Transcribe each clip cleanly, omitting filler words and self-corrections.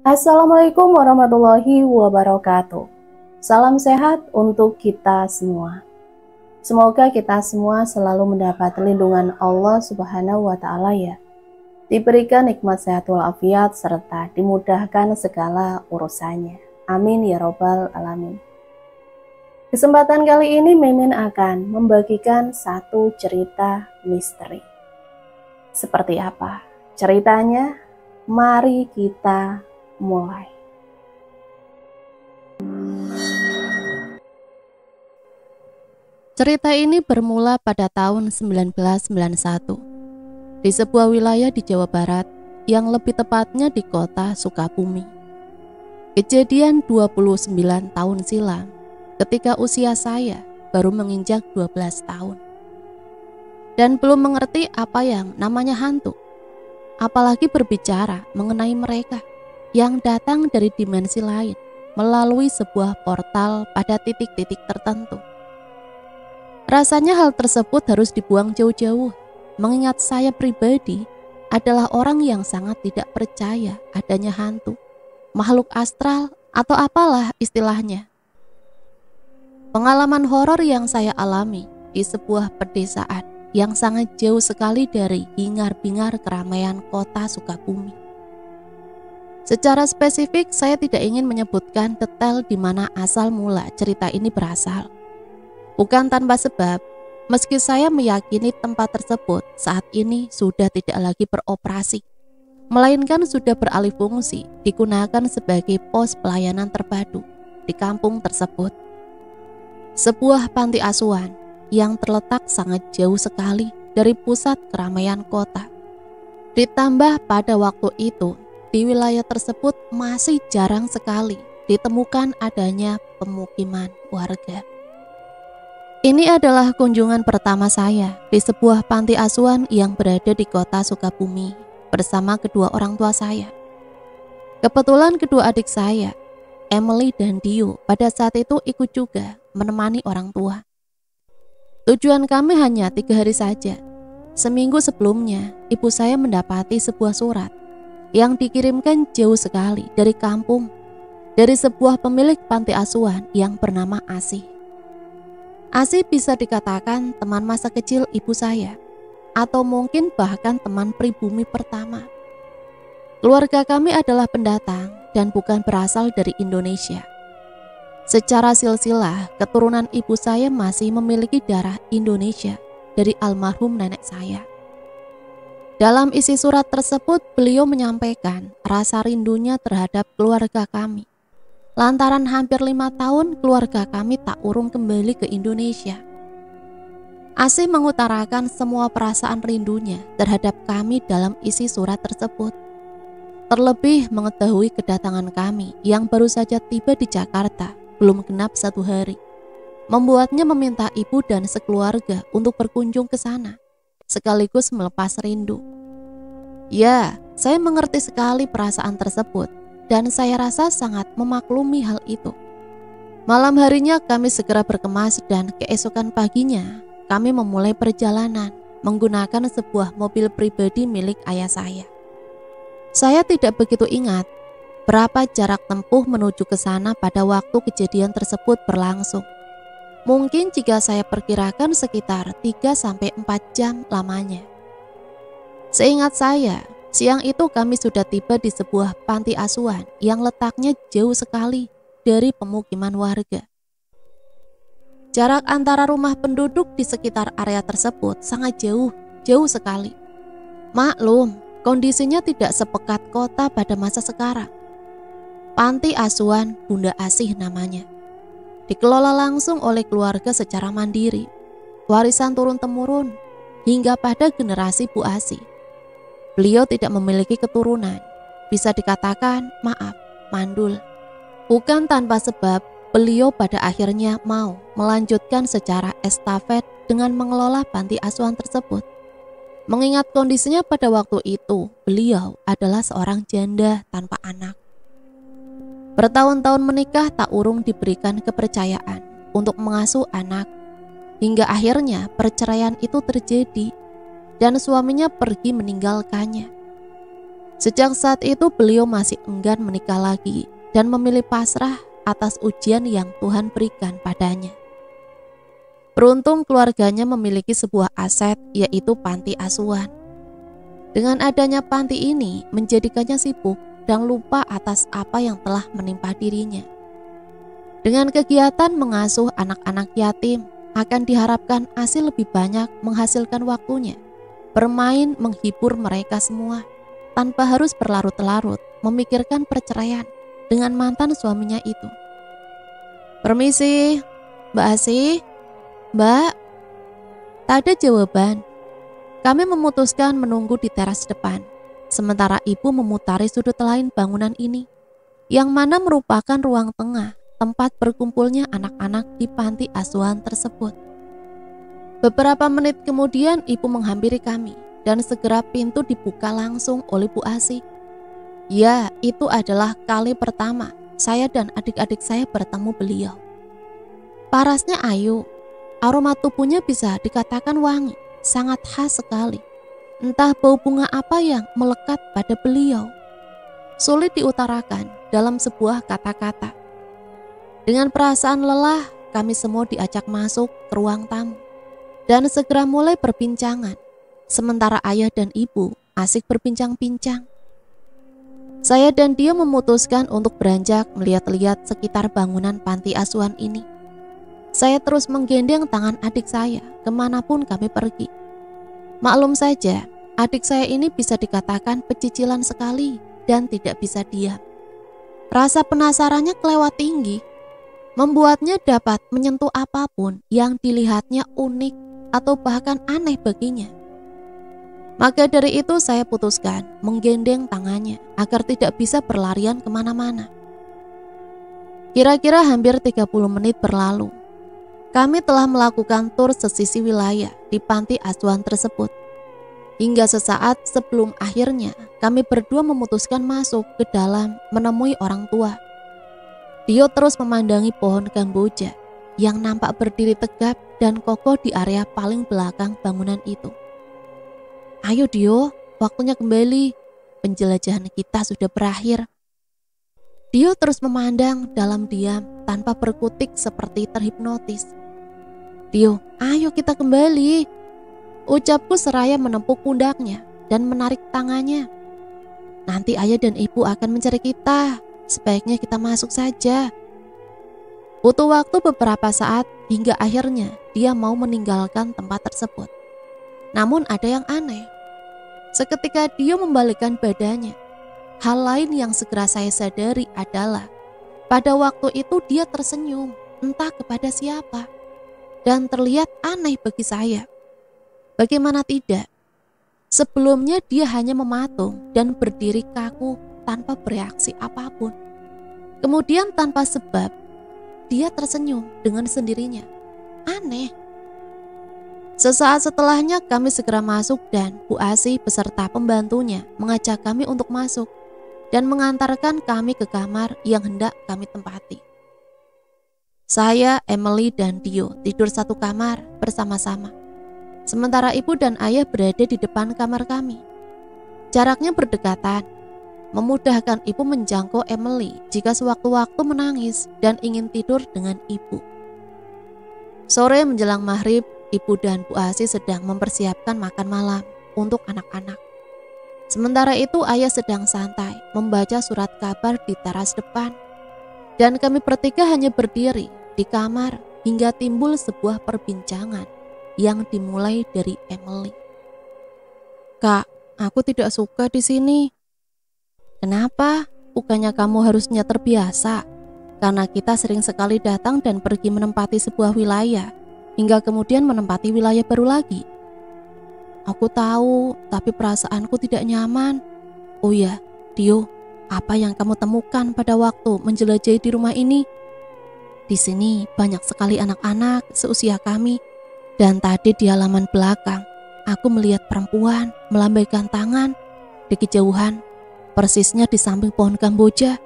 Assalamualaikum warahmatullahi wabarakatuh. Salam sehat untuk kita semua. Semoga kita semua selalu mendapat lindungan Allah Subhanahu wa Ta'ala, ya. Diberikan nikmat sehat walafiat serta dimudahkan segala urusannya. Amin ya Robbal Alamin. Kesempatan kali ini Mimin akan membagikan satu cerita misteri. Seperti apa ceritanya? Mari kita mulai. Cerita ini bermula pada tahun 1991 di sebuah wilayah di Jawa Barat, yang lebih tepatnya di kota Sukabumi. Kejadian 29 tahun silam ketika usia saya baru menginjak 12 tahun dan belum mengerti apa yang namanya hantu, apalagi berbicara mengenai mereka yang datang dari dimensi lain melalui sebuah portal pada titik-titik tertentu. Rasanya hal tersebut harus dibuang jauh-jauh, mengingat saya pribadi adalah orang yang sangat tidak percaya adanya hantu, makhluk astral, atau apalah istilahnya. Pengalaman horor yang saya alami di sebuah pedesaan yang sangat jauh sekali dari hingar-bingar keramaian kota Sukabumi. Secara spesifik, saya tidak ingin menyebutkan detail di mana asal mula cerita ini berasal. Bukan tanpa sebab, meski saya meyakini tempat tersebut saat ini sudah tidak lagi beroperasi, melainkan sudah beralih fungsi digunakan sebagai pos pelayanan terpadu di kampung tersebut. Sebuah panti asuhan yang terletak sangat jauh sekali dari pusat keramaian kota. Ditambah pada waktu itu, di wilayah tersebut masih jarang sekali ditemukan adanya pemukiman warga. Ini adalah kunjungan pertama saya di sebuah panti asuhan yang berada di kota Sukabumi bersama kedua orang tua saya. Kebetulan kedua adik saya, Emily dan Dio, pada saat itu ikut juga menemani orang tua. Tujuan kami hanya 3 hari saja. Seminggu sebelumnya, ibu saya mendapati sebuah surat yang dikirimkan jauh sekali dari kampung, dari sebuah pemilik panti asuhan yang bernama Asih. Asih bisa dikatakan teman masa kecil ibu saya, atau mungkin bahkan teman pribumi pertama. Keluarga kami adalah pendatang dan bukan berasal dari Indonesia. Secara silsilah, keturunan ibu saya masih memiliki darah Indonesia dari almarhum nenek saya. Dalam isi surat tersebut, beliau menyampaikan rasa rindunya terhadap keluarga kami. Lantaran hampir 5 tahun keluarga kami tak urung kembali ke Indonesia. Asih mengutarakan semua perasaan rindunya terhadap kami dalam isi surat tersebut. Terlebih mengetahui kedatangan kami yang baru saja tiba di Jakarta belum genap 1 hari, membuatnya meminta ibu dan sekeluarga untuk berkunjung ke sana, sekaligus melepas rindu. Ya, saya mengerti sekali perasaan tersebut, dan saya rasa sangat memaklumi hal itu. Malam harinya kami segera berkemas dan keesokan paginya kami memulai perjalanan menggunakan sebuah mobil pribadi milik ayah saya. Saya tidak begitu ingat berapa jarak tempuh menuju ke sana pada waktu kejadian tersebut berlangsung. Mungkin jika saya perkirakan sekitar 3-4 jam lamanya. Seingat saya, siang itu kami sudah tiba di sebuah panti asuhan yang letaknya jauh sekali dari pemukiman warga. Jarak antara rumah penduduk di sekitar area tersebut sangat jauh sekali. Maklum, kondisinya tidak sepekat kota pada masa sekarang. Panti asuhan Bunda Asih namanya. Dikelola langsung oleh keluarga secara mandiri, warisan turun-temurun hingga pada generasi Bu Asih. Beliau tidak memiliki keturunan, bisa dikatakan mandul. Bukan tanpa sebab, beliau pada akhirnya mau melanjutkan secara estafet dengan mengelola panti asuhan tersebut. Mengingat kondisinya pada waktu itu, beliau adalah seorang janda tanpa anak. Bertahun-tahun menikah tak urung diberikan kepercayaan untuk mengasuh anak, hingga akhirnya perceraian itu terjadi dan suaminya pergi meninggalkannya. Sejak saat itu beliau masih enggan menikah lagi dan memilih pasrah atas ujian yang Tuhan berikan padanya. Beruntung keluarganya memiliki sebuah aset, yaitu panti asuhan. Dengan adanya panti ini menjadikannya sibuk dan lupa atas apa yang telah menimpa dirinya. Dengan kegiatan mengasuh anak-anak yatim, akan diharapkan ASI lebih banyak menghasilkan waktunya, bermain menghibur mereka semua, tanpa harus berlarut-larut memikirkan perceraian dengan mantan suaminya itu. "Permisi, Mbak ASI, Mbak." Tak ada jawaban. Kami memutuskan menunggu di teras depan, sementara ibu memutari sudut lain bangunan ini, yang mana merupakan ruang tengah tempat berkumpulnya anak-anak di panti asuhan tersebut. Beberapa menit kemudian ibu menghampiri kami dan segera pintu dibuka langsung oleh Bu ASI. Ya, itu adalah kali pertama saya dan adik-adik saya bertemu beliau. Parasnya ayu, aroma tubuhnya bisa dikatakan wangi, sangat khas sekali. Entah bau bunga apa yang melekat pada beliau. Sulit diutarakan dalam sebuah kata-kata. Dengan perasaan lelah, kami semua diajak masuk ke ruang tamu dan segera mulai perbincangan, sementara ayah dan ibu asik berbincang-bincang. Saya dan dia memutuskan untuk beranjak melihat-lihat sekitar bangunan panti asuhan ini. Saya terus menggendeng tangan adik saya kemanapun kami pergi. Maklum saja, adik saya ini bisa dikatakan pecicilan sekali dan tidak bisa diam. Rasa penasarannya kelewat tinggi, membuatnya dapat menyentuh apapun yang dilihatnya unik atau bahkan aneh baginya. Maka dari itu saya putuskan menggendeng tangannya agar tidak bisa berlarian kemana-mana. Kira-kira hampir 30 menit berlalu. Kami telah melakukan tur sesisi wilayah di panti asuhan tersebut. Hingga sesaat sebelum akhirnya kami berdua memutuskan masuk ke dalam menemui orang tua. Dio terus memandangi pohon kamboja yang nampak berdiri tegap dan kokoh di area paling belakang bangunan itu. "Ayo Dio, waktunya kembali. Penjelajahan kita sudah berakhir." Dio terus memandang dalam diam tanpa berkutik seperti terhipnotis. "Dio, ayo kita kembali," ucapku seraya menepuk pundaknya dan menarik tangannya. "Nanti ayah dan ibu akan mencari kita. Sebaiknya kita masuk saja." Butuh waktu beberapa saat hingga akhirnya dia mau meninggalkan tempat tersebut. Namun ada yang aneh. Seketika dia membalikkan badannya. Hal lain yang segera saya sadari adalah pada waktu itu dia tersenyum, entah kepada siapa, dan terlihat aneh bagi saya. Bagaimana tidak? Sebelumnya dia hanya mematung dan berdiri kaku tanpa bereaksi apapun. Kemudian tanpa sebab, dia tersenyum dengan sendirinya. Aneh. Sesaat setelahnya kami segera masuk dan Bu ASI beserta pembantunya mengajak kami untuk masuk dan mengantarkan kami ke kamar yang hendak kami tempati. Saya, Emily, dan Dio tidur satu kamar bersama-sama. Sementara ibu dan ayah berada di depan kamar kami. Jaraknya berdekatan, memudahkan ibu menjangkau Emily jika sewaktu-waktu menangis dan ingin tidur dengan ibu. Sore menjelang maghrib, ibu dan Bu ASI sedang mempersiapkan makan malam untuk anak-anak. Sementara itu ayah sedang santai membaca surat kabar di teras depan. Dan kami bertiga hanya berdiri di kamar hingga timbul sebuah perbincangan yang dimulai dari Emily. "Kak, aku tidak suka di sini." "Kenapa? Bukannya kamu harusnya terbiasa? Karena kita sering sekali datang dan pergi menempati sebuah wilayah, hingga kemudian menempati wilayah baru lagi." "Aku tahu, tapi perasaanku tidak nyaman." "Oh ya, Dio, apa yang kamu temukan pada waktu menjelajahi di rumah ini?" "Di sini banyak sekali anak-anak seusia kami, dan tadi di halaman belakang, aku melihat perempuan melambaikan tangan di kejauhan, persisnya di samping pohon kamboja.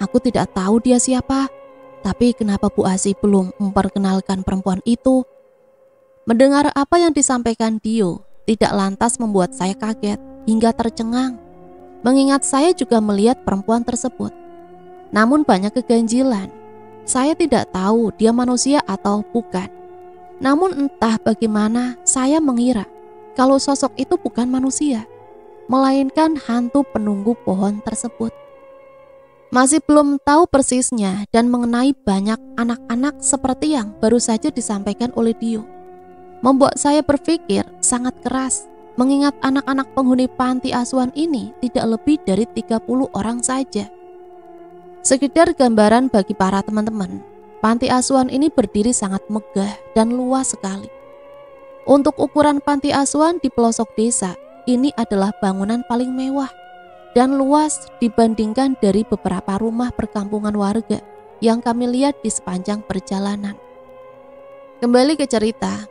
Aku tidak tahu dia siapa, tapi kenapa Bu ASI belum memperkenalkan perempuan itu?" Mendengar apa yang disampaikan Dio tidak lantas membuat saya kaget hingga tercengang. mengingat saya juga melihat perempuan tersebut. Namun banyak keganjilan. Saya tidak tahu dia manusia atau bukan. Namun entah bagaimana saya mengira kalau sosok itu bukan manusia, melainkan hantu penunggu pohon tersebut. Masih belum tahu persisnya dan mengenai banyak anak-anak seperti yang baru saja disampaikan oleh Dio, membuat saya berpikir sangat keras, mengingat anak-anak penghuni panti asuhan ini tidak lebih dari 30 orang saja. Sekedar gambaran bagi para teman-teman, panti asuhan ini berdiri sangat megah dan luas sekali. Untuk ukuran panti asuhan di pelosok desa, ini adalah bangunan paling mewah dan luas dibandingkan dari beberapa rumah perkampungan warga yang kami lihat di sepanjang perjalanan. Kembali ke cerita,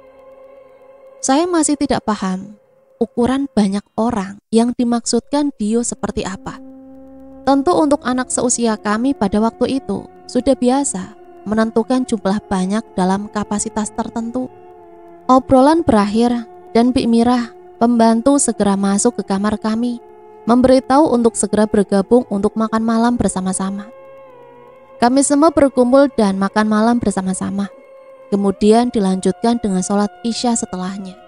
saya masih tidak paham ukuran banyak orang yang dimaksudkan Dio seperti apa. Tentu untuk anak seusia kami pada waktu itu sudah biasa menentukan jumlah banyak dalam kapasitas tertentu. Obrolan berakhir dan Bik Mirah, pembantu, segera masuk ke kamar kami, memberitahu untuk segera bergabung untuk makan malam bersama-sama. Kami semua berkumpul dan makan malam bersama-sama. Kemudian dilanjutkan dengan sholat Isya setelahnya.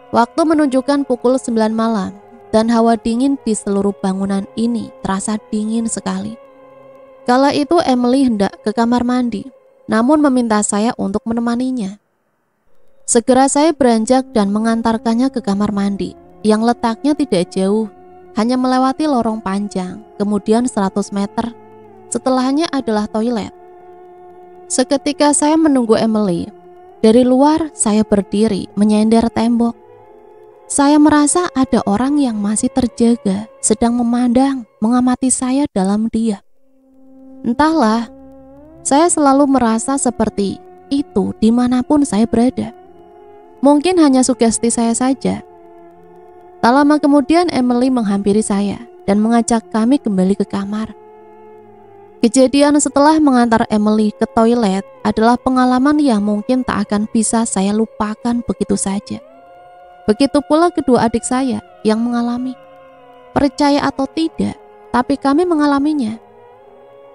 Waktu menunjukkan pukul 9 malam. Dan hawa dingin di seluruh bangunan ini terasa dingin sekali. Kala itu Emily hendak ke kamar mandi, namun meminta saya untuk menemaninya. Segera saya beranjak dan mengantarkannya ke kamar mandi, yang letaknya tidak jauh, hanya melewati lorong panjang, kemudian 100 meter. Setelahnya adalah toilet. Seketika saya menunggu Emily. Dari luar saya berdiri menyender tembok. Saya merasa ada orang yang masih terjaga, sedang memandang, mengamati saya dalam diam. Entahlah, saya selalu merasa seperti itu dimanapun saya berada. Mungkin hanya sugesti saya saja. Tak lama kemudian Emily menghampiri saya dan mengajak kami kembali ke kamar. Kejadian setelah mengantar Emily ke toilet adalah pengalaman yang mungkin tak akan bisa saya lupakan begitu saja. Begitu pula kedua adik saya yang mengalami. Percaya atau tidak, tapi kami mengalaminya.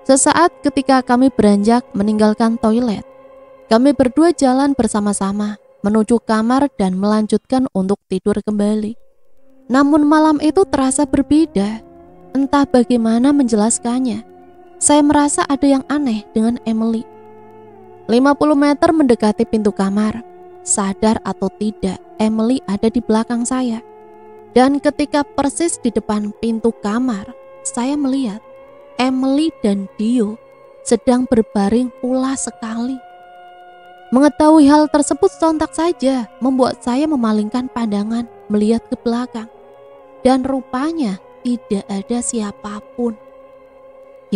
Sesaat ketika kami beranjak meninggalkan toilet, kami berdua jalan bersama-sama menuju kamar dan melanjutkan untuk tidur kembali. Namun malam itu terasa berbeda. Entah bagaimana menjelaskannya. Saya merasa ada yang aneh dengan Emily. 50 meter mendekati pintu kamar. Sadar atau tidak, Emily ada di belakang saya. Dan ketika persis di depan pintu kamar, saya melihat Emily dan Dio sedang berbaring pulas sekali. Mengetahui hal tersebut sontak saja membuat saya memalingkan pandangan melihat ke belakang. Dan rupanya tidak ada siapapun.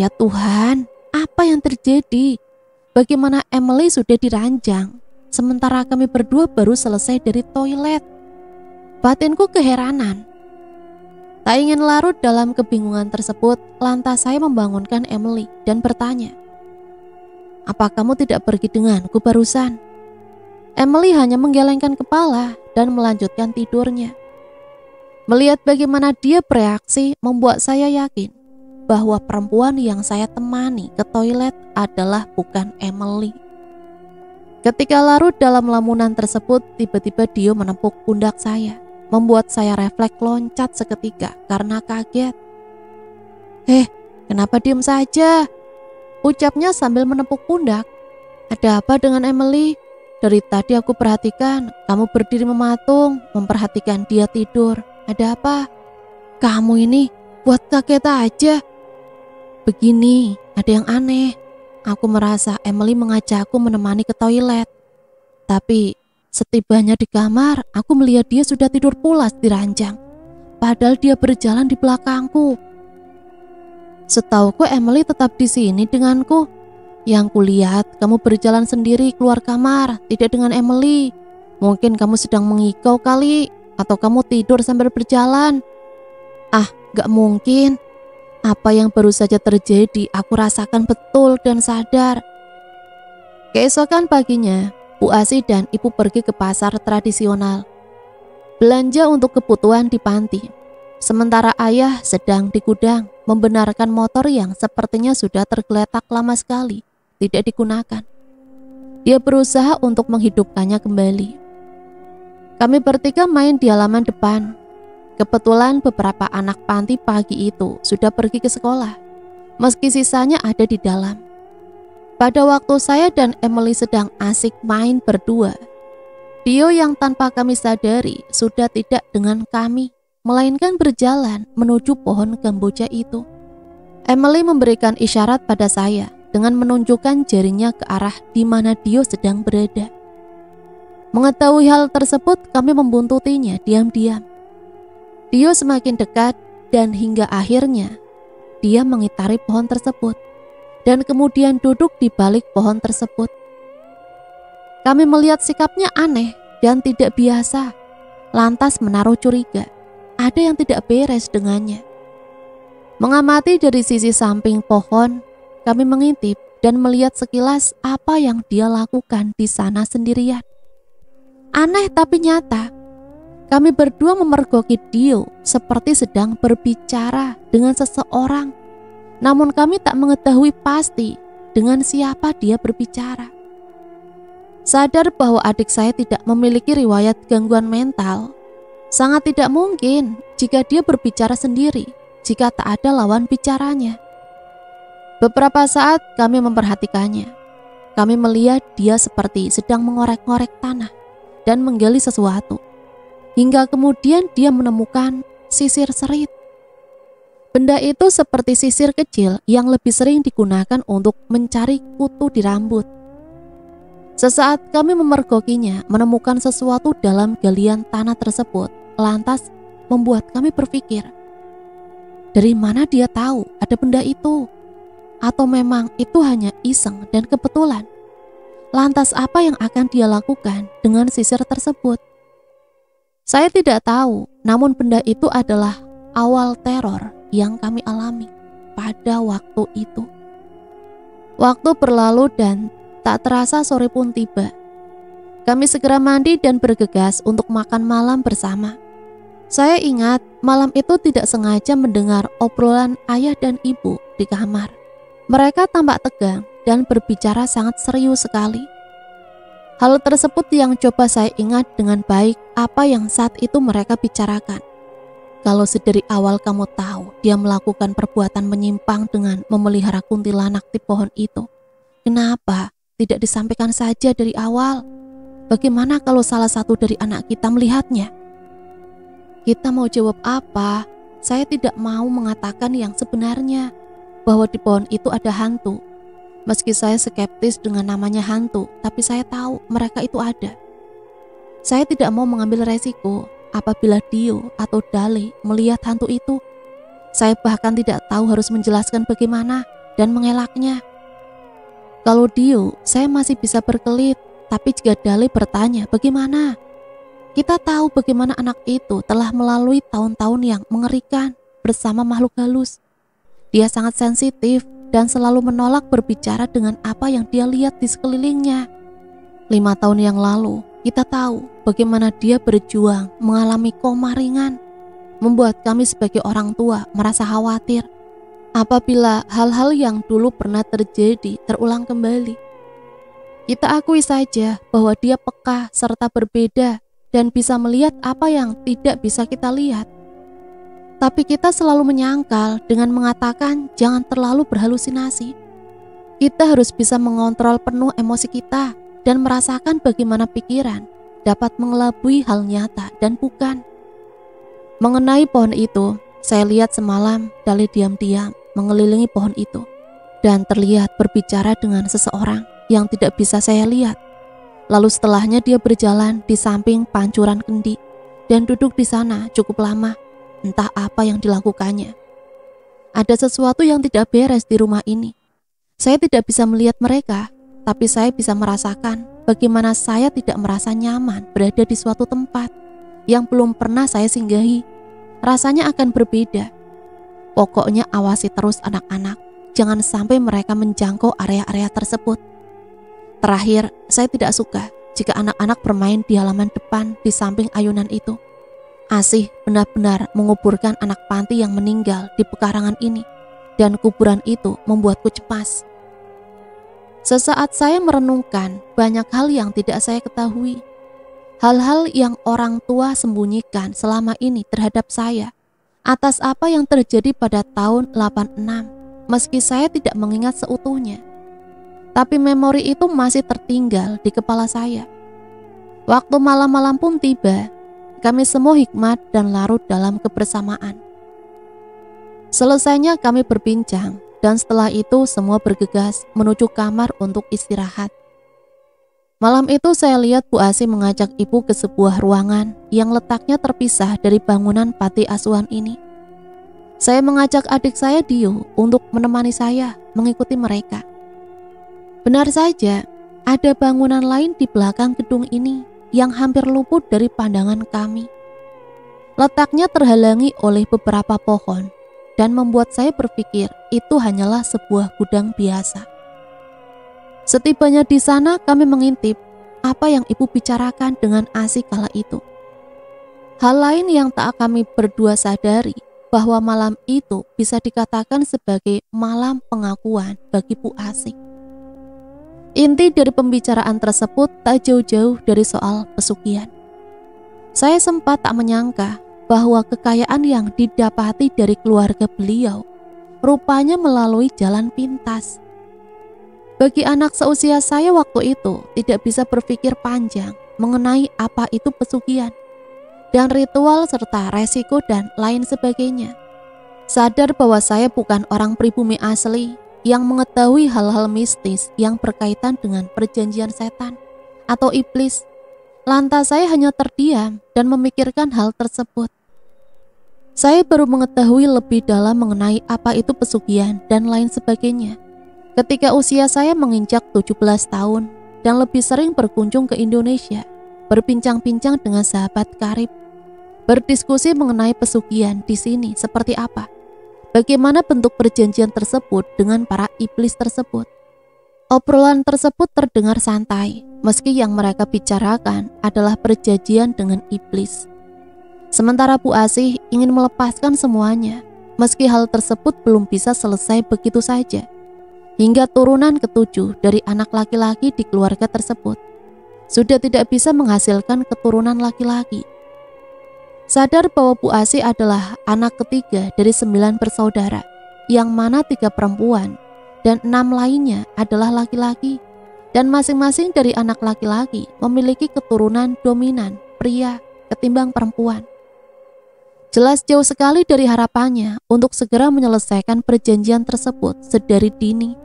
Ya Tuhan, apa yang terjadi? Bagaimana Emily sudah diranjang, sementara kami berdua baru selesai dari toilet. Batinku keheranan. Tak ingin larut dalam kebingungan tersebut, lantas saya membangunkan Emily dan bertanya, "Apa kamu tidak pergi denganku barusan?" Emily hanya menggelengkan kepala dan melanjutkan tidurnya. Melihat bagaimana dia bereaksi membuat saya yakin bahwa perempuan yang saya temani ke toilet adalah bukan Emily. Ketika larut dalam lamunan tersebut, tiba-tiba Dio menepuk pundak saya, membuat saya refleks loncat seketika karena kaget. Kenapa diam saja?" ucapnya sambil menepuk pundak. "Ada apa dengan Emily? Dari tadi aku perhatikan kamu berdiri mematung, memperhatikan dia tidur. Ada apa? Kamu ini buat kaget aja." "Begini, ada yang aneh. Aku merasa Emily mengajakku menemani ke toilet. Tapi setibanya di kamar, aku melihat dia sudah tidur pulas di ranjang. Padahal dia berjalan di belakangku. Setauku Emily tetap di sini denganku. Yang kulihat kamu berjalan sendiri keluar kamar, tidak dengan Emily. Mungkin kamu sedang mengigau kali, atau kamu tidur sambil berjalan." Gak mungkin. Apa yang baru saja terjadi aku rasakan betul dan sadar. Keesokan paginya, Bu Asi dan Ibu pergi ke pasar tradisional, belanja untuk kebutuhan di panti. Sementara ayah sedang di gudang membenarkan motor yang sepertinya sudah tergeletak lama sekali, tidak digunakan. Dia berusaha untuk menghidupkannya kembali. Kami bertiga main di halaman depan. Kebetulan beberapa anak panti pagi itu sudah pergi ke sekolah, meski sisanya ada di dalam. Pada waktu saya dan Emily sedang asik main berdua, Dio yang tanpa kami sadari sudah tidak dengan kami, melainkan berjalan menuju pohon kamboja itu. Emily memberikan isyarat pada saya dengan menunjukkan jarinya ke arah di mana Dio sedang berada. Mengetahui hal tersebut, kami membuntutinya diam-diam. Dio semakin dekat dan hingga akhirnya dia mengitari pohon tersebut dan kemudian duduk di balik pohon tersebut. Kami melihat sikapnya aneh dan tidak biasa, lantas menaruh curiga. Ada yang tidak beres dengannya. Mengamati dari sisi samping pohon, kami mengintip dan melihat sekilas apa yang dia lakukan di sana sendirian. Aneh tapi nyata. Kami berdua memergoki Dio seperti sedang berbicara dengan seseorang, namun kami tak mengetahui pasti dengan siapa dia berbicara. Sadar bahwa adik saya tidak memiliki riwayat gangguan mental, sangat tidak mungkin jika dia berbicara sendiri jika tak ada lawan bicaranya. Beberapa saat kami memperhatikannya. Kami melihat dia seperti sedang mengorek-ngorek tanah dan menggali sesuatu. Hingga kemudian dia menemukan sisir serit. Benda itu seperti sisir kecil yang lebih sering digunakan untuk mencari kutu di rambut. Sesaat kami memergokinya menemukan sesuatu dalam galian tanah tersebut, lantas membuat kami berpikir, dari mana dia tahu ada benda itu? Atau memang itu hanya iseng dan kebetulan? Lantas apa yang akan dia lakukan dengan sisir tersebut? Saya tidak tahu, namun benda itu adalah awal teror yang kami alami pada waktu itu. Waktu berlalu dan tak terasa sore pun tiba. Kami segera mandi dan bergegas untuk makan malam bersama. Saya ingat malam itu tidak sengaja mendengar obrolan ayah dan ibu di kamar. Mereka tampak tegang dan berbicara sangat serius sekali. Hal tersebut yang coba saya ingat dengan baik apa yang saat itu mereka bicarakan. Kalau sedari awal kamu tahu dia melakukan perbuatan menyimpang dengan memelihara kuntilanak di pohon itu, kenapa tidak disampaikan saja dari awal? Bagaimana kalau salah satu dari anak kita melihatnya? Kita mau jawab apa? Saya tidak mau mengatakan yang sebenarnya, bahwa di pohon itu ada hantu. Meski saya skeptis dengan namanya hantu, tapi saya tahu mereka itu ada. Saya tidak mau mengambil resiko apabila Dio atau Dale melihat hantu itu. Saya bahkan tidak tahu harus menjelaskan bagaimana dan mengelaknya. Kalau Dio, saya masih bisa berkelit, tapi jika Dale bertanya bagaimana, kita tahu bagaimana anak itu telah melalui tahun-tahun yang mengerikan bersama makhluk halus. Dia sangat sensitif dan selalu menolak berbicara dengan apa yang dia lihat di sekelilingnya. 5 tahun yang lalu, kita tahu bagaimana dia berjuang mengalami koma ringan, membuat kami sebagai orang tua merasa khawatir apabila hal-hal yang dulu pernah terjadi terulang kembali. Kita akui saja bahwa dia peka serta berbeda dan bisa melihat apa yang tidak bisa kita lihat. Tapi kita selalu menyangkal dengan mengatakan jangan terlalu berhalusinasi. Kita harus bisa mengontrol penuh emosi kita dan merasakan bagaimana pikiran dapat mengelabui hal nyata dan bukan. Mengenai pohon itu, saya lihat semalam Dale diam-diam mengelilingi pohon itu dan terlihat berbicara dengan seseorang yang tidak bisa saya lihat. Lalu setelahnya dia berjalan di samping pancuran kendi dan duduk di sana cukup lama. Entah apa yang dilakukannya. Ada sesuatu yang tidak beres di rumah ini. Saya tidak bisa melihat mereka, tapi saya bisa merasakan bagaimana saya tidak merasa nyaman berada di suatu tempat yang belum pernah saya singgahi. Rasanya akan berbeda. Pokoknya awasi terus anak-anak, jangan sampai mereka menjangkau area-area tersebut. Terakhir, saya tidak suka jika anak-anak bermain di halaman depan di samping ayunan itu. Asih benar-benar menguburkan anak panti yang meninggal di pekarangan ini, dan kuburan itu membuatku cemas. Sesaat saya merenungkan banyak hal yang tidak saya ketahui. Hal-hal yang orang tua sembunyikan selama ini terhadap saya atas apa yang terjadi pada tahun 86, meski saya tidak mengingat seutuhnya. Tapi memori itu masih tertinggal di kepala saya. Waktu malam-malam pun tiba, kami semua hikmat dan larut dalam kebersamaan. Selesainya kami berbincang, dan setelah itu semua bergegas menuju kamar untuk istirahat. Malam itu saya lihat Bu Asih mengajak ibu ke sebuah ruangan yang letaknya terpisah dari bangunan panti asuhan ini. Saya mengajak adik saya Dio untuk menemani saya mengikuti mereka. Benar saja, ada bangunan lain di belakang gedung ini yang hampir luput dari pandangan kami. Letaknya terhalangi oleh beberapa pohon dan membuat saya berpikir itu hanyalah sebuah gudang biasa. Setibanya di sana kami mengintip apa yang ibu bicarakan dengan Asih kala itu. Hal lain yang tak kami berdua sadari bahwa malam itu bisa dikatakan sebagai malam pengakuan bagi Bu Asih. Inti dari pembicaraan tersebut tak jauh-jauh dari soal pesugihan. Saya sempat tak menyangka bahwa kekayaan yang didapati dari keluarga beliau rupanya melalui jalan pintas. Bagi anak seusia saya waktu itu tidak bisa berpikir panjang mengenai apa itu pesugihan dan ritual serta resiko dan lain sebagainya. Sadar bahwa saya bukan orang pribumi asli yang mengetahui hal-hal mistis yang berkaitan dengan perjanjian setan atau iblis. Lantas saya hanya terdiam dan memikirkan hal tersebut. Saya baru mengetahui lebih dalam mengenai apa itu pesugihan dan lain sebagainya ketika usia saya menginjak 17 tahun dan lebih sering berkunjung ke Indonesia, berbincang-bincang dengan sahabat karib, berdiskusi mengenai pesugihan di sini seperti apa, bagaimana bentuk perjanjian tersebut dengan para iblis tersebut. Obrolan tersebut terdengar santai, meski yang mereka bicarakan adalah perjanjian dengan iblis. Sementara Bu Asih ingin melepaskan semuanya, meski hal tersebut belum bisa selesai begitu saja. Hingga turunan ketujuh dari anak laki-laki di keluarga tersebut sudah tidak bisa menghasilkan keturunan laki-laki. Sadar bahwa Bu Asih adalah anak ketiga dari 9 bersaudara, yang mana 3 perempuan dan 6 lainnya adalah laki-laki, dan masing-masing dari anak laki-laki memiliki keturunan dominan pria ketimbang perempuan. Jelas jauh sekali dari harapannya untuk segera menyelesaikan perjanjian tersebut sedari dini.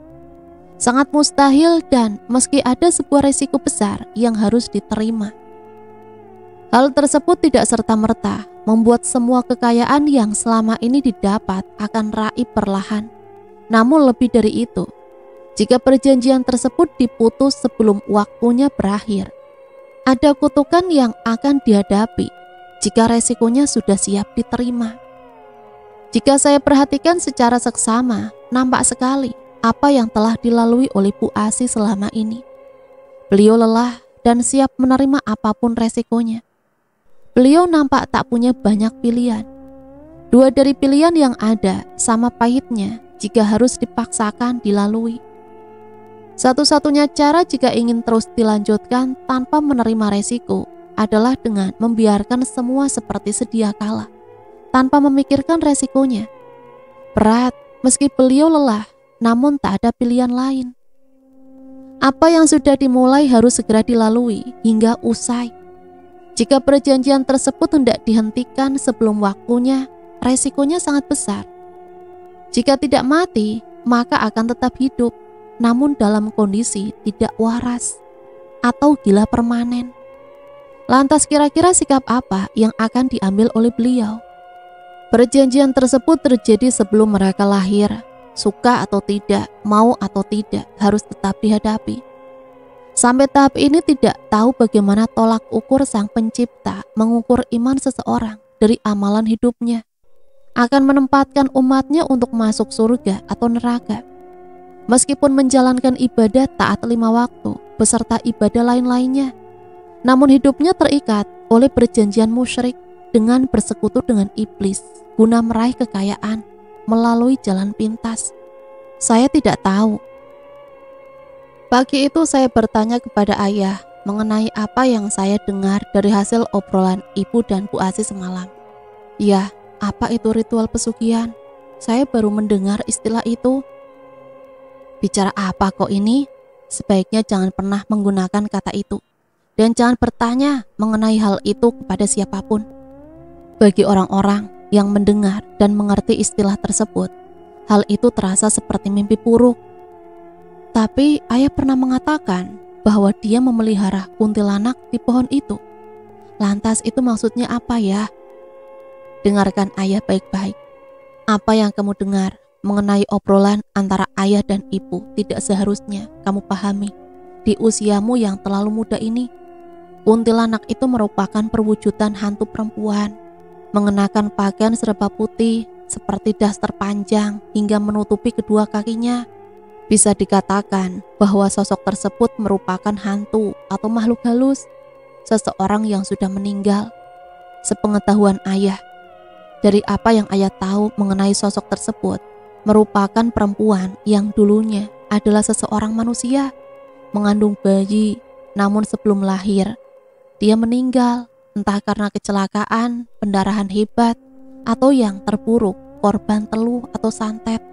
Sangat mustahil dan meski ada sebuah resiko besar yang harus diterima. Hal tersebut tidak serta-merta membuat semua kekayaan yang selama ini didapat akan raib perlahan. Namun lebih dari itu, jika perjanjian tersebut diputus sebelum waktunya berakhir, ada kutukan yang akan dihadapi jika resikonya sudah siap diterima. Jika saya perhatikan secara seksama, nampak sekali apa yang telah dilalui oleh Bu Asih selama ini. Beliau lelah dan siap menerima apapun resikonya. Beliau nampak tak punya banyak pilihan. 2 dari pilihan yang ada sama pahitnya jika harus dipaksakan dilalui. Satu-satunya cara jika ingin terus dilanjutkan tanpa menerima resiko adalah dengan membiarkan semua seperti sedia kala, tanpa memikirkan resikonya. Berat, meski beliau lelah, namun tak ada pilihan lain. Apa yang sudah dimulai harus segera dilalui hingga usai. Jika perjanjian tersebut hendak dihentikan sebelum waktunya, resikonya sangat besar. Jika tidak mati, maka akan tetap hidup, namun dalam kondisi tidak waras atau gila permanen. Lantas kira-kira sikap apa yang akan diambil oleh beliau? Perjanjian tersebut terjadi sebelum mereka lahir. Suka atau tidak, mau atau tidak, harus tetap dihadapi. Sampai tahap ini tidak tahu bagaimana tolak ukur Sang Pencipta mengukur iman seseorang dari amalan hidupnya. Akan menempatkan umatnya untuk masuk surga atau neraka. Meskipun menjalankan ibadah taat 5 waktu beserta ibadah lain-lainnya, namun hidupnya terikat oleh perjanjian musyrik dengan bersekutu dengan iblis guna meraih kekayaan melalui jalan pintas? Saya tidak tahu. Pagi itu saya bertanya kepada ayah mengenai apa yang saya dengar dari hasil obrolan ibu dan Bu Asi semalam. Ya, apa itu ritual pesugihan? Saya baru mendengar istilah itu. Bicara apa kok ini? Sebaiknya jangan pernah menggunakan kata itu. Dan jangan bertanya mengenai hal itu kepada siapapun. Bagi orang-orang yang mendengar dan mengerti istilah tersebut, hal itu terasa seperti mimpi buruk. Tapi ayah pernah mengatakan bahwa dia memelihara kuntilanak di pohon itu. Lantas itu maksudnya apa ya? Dengarkan ayah baik-baik. Apa yang kamu dengar mengenai obrolan antara ayah dan ibu tidak seharusnya kamu pahami di usiamu yang terlalu muda ini. Kuntilanak itu merupakan perwujudan hantu perempuan, mengenakan pakaian serba putih seperti daster panjang hingga menutupi kedua kakinya. Bisa dikatakan bahwa sosok tersebut merupakan hantu atau makhluk halus, seseorang yang sudah meninggal. Sepengetahuan ayah, dari apa yang ayah tahu mengenai sosok tersebut, merupakan perempuan yang dulunya adalah seseorang manusia, mengandung bayi, namun sebelum lahir, dia meninggal, entah karena kecelakaan, pendarahan hebat, atau yang terburuk, korban teluh atau santet,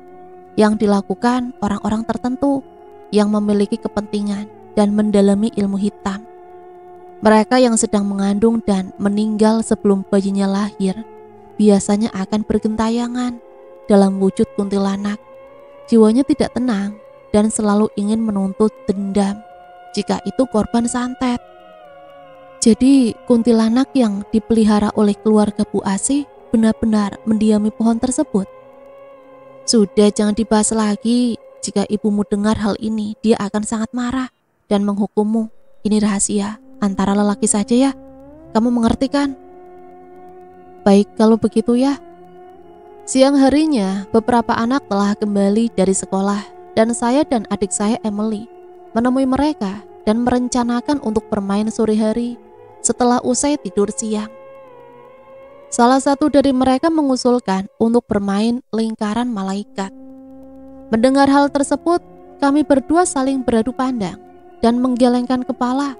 yang dilakukan orang-orang tertentu yang memiliki kepentingan dan mendalami ilmu hitam. Mereka yang sedang mengandung dan meninggal sebelum bayinya lahir, biasanya akan bergentayangan dalam wujud kuntilanak. Jiwanya tidak tenang dan selalu ingin menuntut dendam jika itu korban santet. Jadi kuntilanak yang dipelihara oleh keluarga Bu Asi benar-benar mendiami pohon tersebut. Sudah, jangan dibahas lagi. Jika ibumu dengar hal ini, dia akan sangat marah dan menghukummu. Ini rahasia antara lelaki saja ya. Kamu mengerti kan? Baik, kalau begitu ya. Siang harinya, beberapa anak telah kembali dari sekolah dan saya dan adik saya Emily menemui mereka dan merencanakan untuk bermain sore hari setelah usai tidur siang. Salah satu dari mereka mengusulkan untuk bermain lingkaran malaikat. Mendengar hal tersebut, kami berdua saling beradu pandang dan menggelengkan kepala,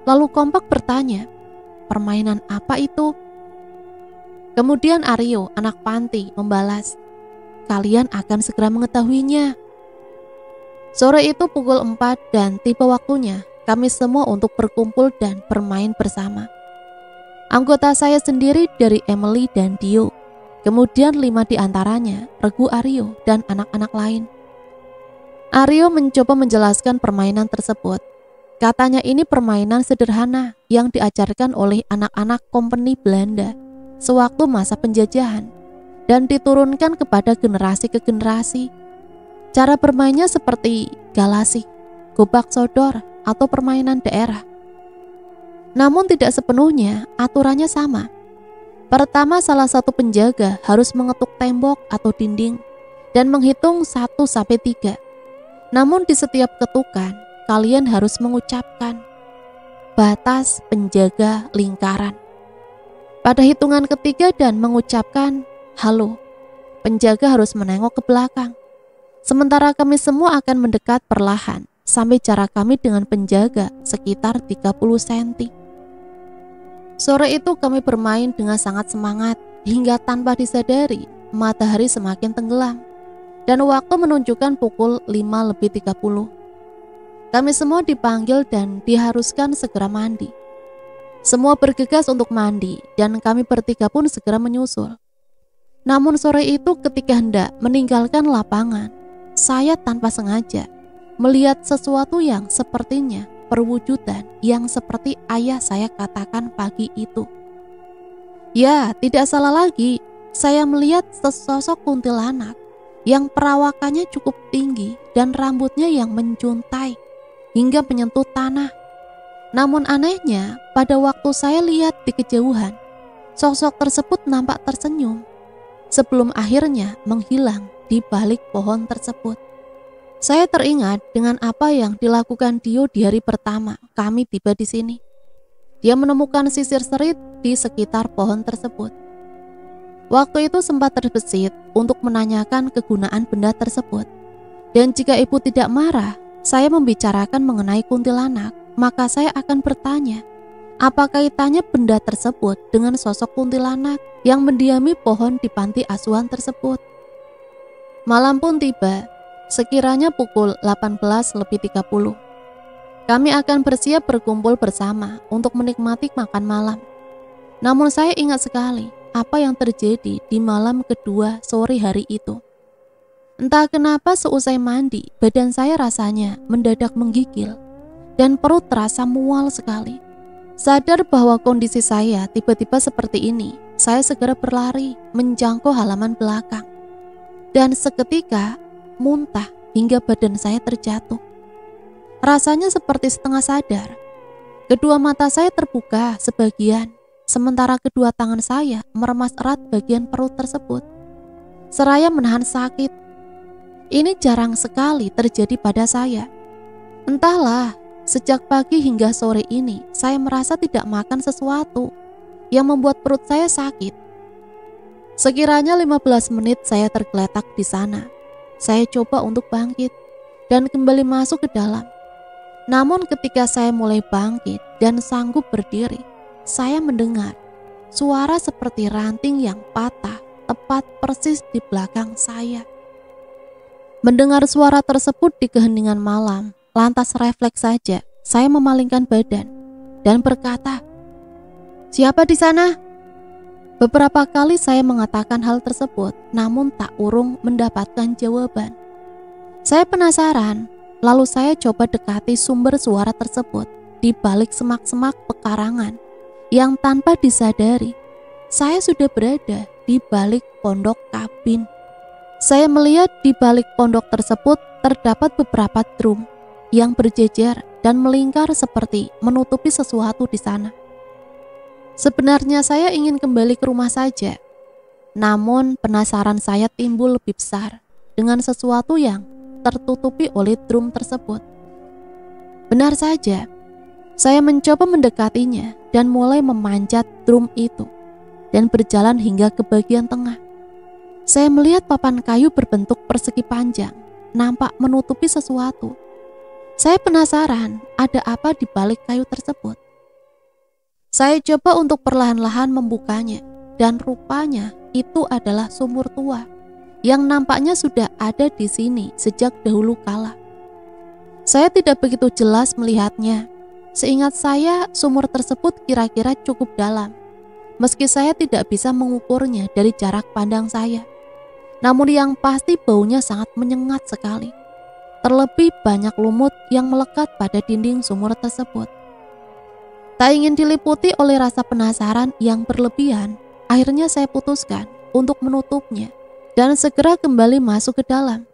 lalu kompak bertanya, permainan apa itu? Kemudian Aryo, anak panti, membalas, kalian akan segera mengetahuinya. Sore itu pukul 4 dan tiba waktunya kami semua untuk berkumpul dan bermain bersama. Anggota saya sendiri dari Emily dan Dio, kemudian 5 di antaranya Regu, Aryo, dan anak-anak lain. Aryo mencoba menjelaskan permainan tersebut. Katanya ini permainan sederhana yang diajarkan oleh anak-anak kompeni Belanda sewaktu masa penjajahan dan diturunkan kepada generasi ke generasi. Cara bermainnya seperti galasi, gobak sodor, atau permainan daerah. Namun tidak sepenuhnya aturannya sama. Pertama, salah satu penjaga harus mengetuk tembok atau dinding dan menghitung 1-3. Namun di setiap ketukan, kalian harus mengucapkan batas penjaga lingkaran. Pada hitungan ketiga dan mengucapkan halo, penjaga harus menengok ke belakang. Sementara kami semua akan mendekat perlahan sampai jarak kami dengan penjaga sekitar 30 cm. Sore itu kami bermain dengan sangat semangat hingga tanpa disadari matahari semakin tenggelam dan waktu menunjukkan pukul 5:30. Kami semua dipanggil dan diharuskan segera mandi. Semua bergegas untuk mandi dan kami bertiga pun segera menyusul. Namun sore itu ketika hendak meninggalkan lapangan, saya tanpa sengaja melihat sesuatu yang sepertinya perwujudan yang seperti ayah saya katakan pagi itu. Ya, tidak salah lagi, saya melihat sesosok kuntilanak yang perawakannya cukup tinggi dan rambutnya yang menjuntai hingga menyentuh tanah. Namun anehnya, pada waktu saya lihat di kejauhan, sosok tersebut nampak tersenyum sebelum akhirnya menghilang di balik pohon tersebut. Saya teringat dengan apa yang dilakukan Dio di hari pertama kami tiba di sini. Dia menemukan sisir serit di sekitar pohon tersebut. Waktu itu sempat terbesit untuk menanyakan kegunaan benda tersebut. Dan jika ibu tidak marah, saya membicarakan mengenai kuntilanak, maka saya akan bertanya, apa kaitannya benda tersebut dengan sosok kuntilanak yang mendiami pohon di panti asuhan tersebut. Malam pun tiba, sekiranya pukul 18:30. Kami akan bersiap berkumpul bersama untuk menikmati makan malam. Namun saya ingat sekali apa yang terjadi di malam kedua sore hari itu. Entah kenapa seusai mandi, badan saya rasanya mendadak menggigil dan perut terasa mual sekali. Sadar bahwa kondisi saya tiba-tiba seperti ini, saya segera berlari menjangkau halaman belakang. Dan seketika muntah hingga badan saya terjatuh. Rasanya seperti setengah sadar. Kedua mata saya terbuka sebagian, sementara kedua tangan saya meremas erat bagian perut tersebut, seraya menahan sakit. Ini jarang sekali terjadi pada saya. Entahlah, sejak pagi hingga sore ini saya merasa tidak makan sesuatu yang membuat perut saya sakit. Sekiranya 15 menit saya tergeletak di sana. Saya coba untuk bangkit dan kembali masuk ke dalam. Namun ketika saya mulai bangkit dan sanggup berdiri, saya mendengar suara seperti ranting yang patah tepat persis di belakang saya. Mendengar suara tersebut di keheningan malam, lantas refleks saja saya memalingkan badan dan berkata, "Siapa di sana?" Beberapa kali saya mengatakan hal tersebut, namun tak urung mendapatkan jawaban. Saya penasaran, lalu saya coba dekati sumber suara tersebut di balik semak-semak pekarangan yang tanpa disadari, saya sudah berada di balik pondok kabin. Saya melihat di balik pondok tersebut terdapat beberapa drum yang berjejer dan melingkar seperti menutupi sesuatu di sana. Sebenarnya saya ingin kembali ke rumah saja, namun penasaran saya timbul lebih besar dengan sesuatu yang tertutupi oleh drum tersebut. Benar saja, saya mencoba mendekatinya dan mulai memanjat drum itu dan berjalan hingga ke bagian tengah. Saya melihat papan kayu berbentuk persegi panjang, nampak menutupi sesuatu. Saya penasaran ada apa di balik kayu tersebut. Saya coba untuk perlahan-lahan membukanya, dan rupanya itu adalah sumur tua yang nampaknya sudah ada di sini sejak dahulu kala. Saya tidak begitu jelas melihatnya. Seingat saya, sumur tersebut kira-kira cukup dalam, meski saya tidak bisa mengukurnya dari jarak pandang saya. Namun yang pasti baunya sangat menyengat sekali. Terlebih banyak lumut yang melekat pada dinding sumur tersebut. Tak ingin diliputi oleh rasa penasaran yang berlebihan, akhirnya saya putuskan untuk menutupnya dan segera kembali masuk ke dalam.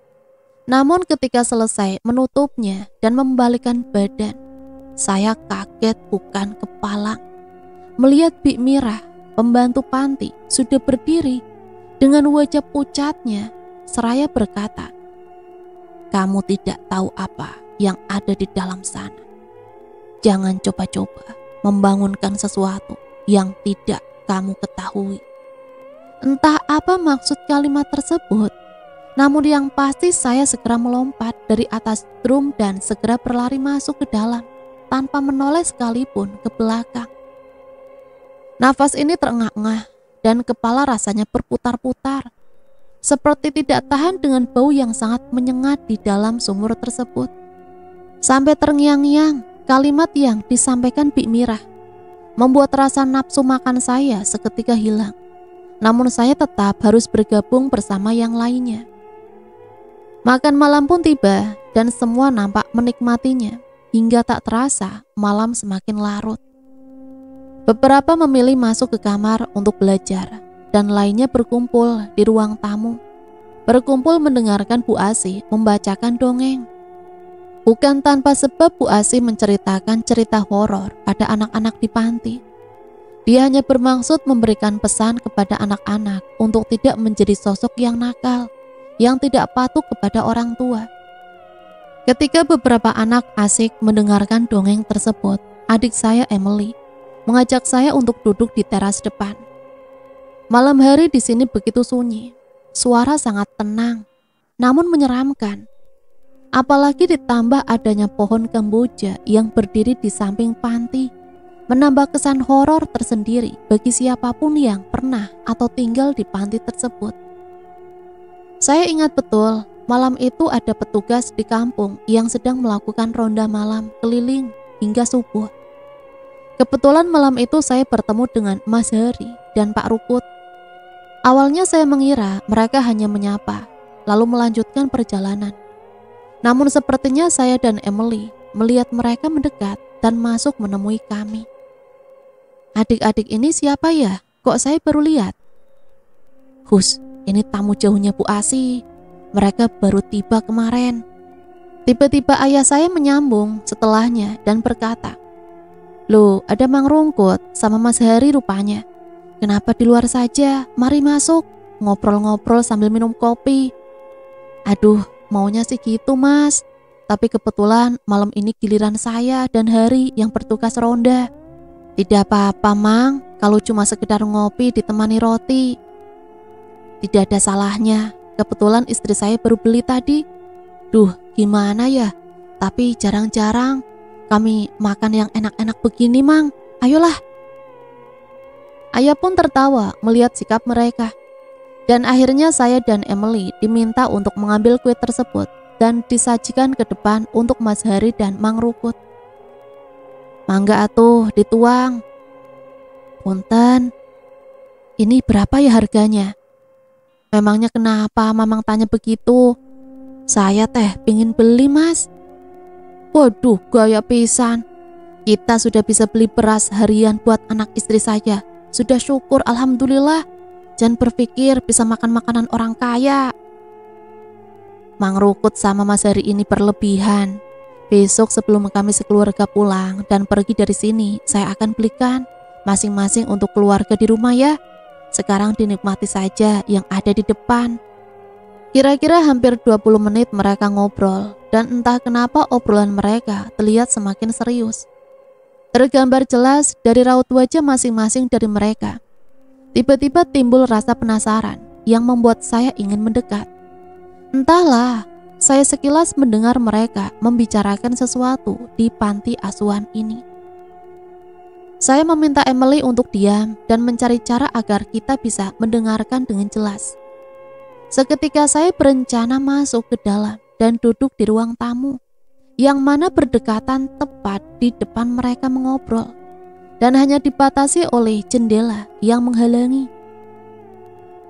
Namun ketika selesai menutupnya dan membalikkan badan, saya kaget bukan kepalang melihat Bik Mirah, pembantu panti, sudah berdiri dengan wajah pucatnya seraya berkata, "Kamu tidak tahu apa yang ada di dalam sana. Jangan coba-coba membangunkan sesuatu yang tidak kamu ketahui." Entah apa maksud kalimat tersebut, namun yang pasti saya segera melompat dari atas drum dan segera berlari masuk ke dalam tanpa menoleh sekalipun ke belakang. Nafas ini terengah-engah dan kepala rasanya berputar-putar, seperti tidak tahan dengan bau yang sangat menyengat di dalam sumur tersebut. Sampai terngiang-ngiang kalimat yang disampaikan Bik Mirah membuat rasa nafsu makan saya seketika hilang. Namun saya tetap harus bergabung bersama yang lainnya. Makan malam pun tiba dan semua nampak menikmatinya hingga tak terasa malam semakin larut. Beberapa memilih masuk ke kamar untuk belajar dan lainnya berkumpul di ruang tamu. Berkumpul mendengarkan Bu Asih membacakan dongeng. Bukan tanpa sebab Bu Asih menceritakan cerita horor pada anak-anak di panti. Dia hanya bermaksud memberikan pesan kepada anak-anak untuk tidak menjadi sosok yang nakal, yang tidak patuh kepada orang tua. Ketika beberapa anak asik mendengarkan dongeng tersebut, adik saya Emily mengajak saya untuk duduk di teras depan. Malam hari di sini begitu sunyi, suara sangat tenang, namun menyeramkan. Apalagi ditambah adanya pohon kemboja yang berdiri di samping panti, menambah kesan horor tersendiri bagi siapapun yang pernah atau tinggal di panti tersebut. Saya ingat betul, malam itu ada petugas di kampung yang sedang melakukan ronda malam keliling hingga subuh. Kebetulan malam itu saya bertemu dengan Mas Hari dan Pak Rukut. Awalnya saya mengira mereka hanya menyapa, lalu melanjutkan perjalanan. Namun sepertinya saya dan Emily melihat mereka mendekat dan masuk menemui kami. Adik-adik ini siapa ya? Kok saya baru lihat? Hus, ini tamu jauhnya Bu Asi. Mereka baru tiba kemarin. Tiba-tiba ayah saya menyambung setelahnya dan berkata, "Loh, ada Mang Rungkut sama Mas Hari rupanya. Kenapa di luar saja? Mari masuk, ngobrol-ngobrol sambil minum kopi." Aduh, maunya sih gitu Mas. Tapi kebetulan malam ini giliran saya dan Hari yang bertugas ronda. Tidak apa-apa Mang, kalau cuma sekedar ngopi ditemani roti. Tidak ada salahnya, kebetulan istri saya baru beli tadi. Duh, gimana ya? Tapi jarang-jarang kami makan yang enak-enak begini Mang. Ayolah. Ayah pun tertawa melihat sikap mereka. Dan akhirnya saya dan Emily diminta untuk mengambil kue tersebut dan disajikan ke depan untuk Mas Hari dan Mang Rukut. Mangga atuh, dituang. Punten, ini berapa ya harganya? Memangnya kenapa Mamang tanya begitu? Saya teh pingin beli Mas. Waduh, gaya pisan. Kita sudah bisa beli beras harian buat anak istri saya. Sudah syukur, alhamdulillah. Jangan berpikir bisa makan makanan orang kaya. Mang Rukut sama Mas Hari ini berlebihan. Besok sebelum kami sekeluarga pulang dan pergi dari sini, saya akan belikan masing-masing untuk keluarga di rumah ya. Sekarang dinikmati saja yang ada di depan. Kira-kira hampir 20 menit mereka ngobrol, dan entah kenapa obrolan mereka terlihat semakin serius. Tergambar jelas dari raut wajah masing-masing dari mereka. Tiba-tiba timbul rasa penasaran yang membuat saya ingin mendekat. Entahlah, saya sekilas mendengar mereka membicarakan sesuatu di panti asuhan ini. Saya meminta Emily untuk diam dan mencari cara agar kita bisa mendengarkan dengan jelas. Seketika saya berencana masuk ke dalam dan duduk di ruang tamu, yang mana berdekatan tepat di depan mereka mengobrol, dan hanya dibatasi oleh jendela yang menghalangi.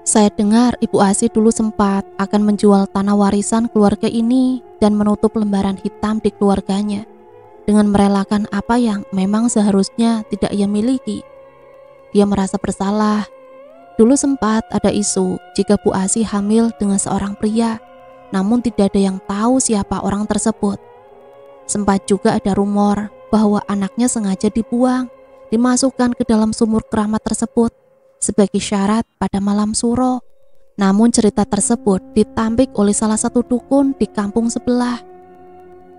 Saya dengar Ibu Asi dulu sempat akan menjual tanah warisan keluarga ini dan menutup lembaran hitam di keluarganya dengan merelakan apa yang memang seharusnya tidak ia miliki. Dia merasa bersalah. Dulu sempat ada isu jika Bu Asi hamil dengan seorang pria, namun tidak ada yang tahu siapa orang tersebut. Sempat juga ada rumor bahwa anaknya sengaja dibuang, dimasukkan ke dalam sumur keramat tersebut sebagai syarat pada malam suro. Namun cerita tersebut ditampik oleh salah satu dukun di kampung sebelah.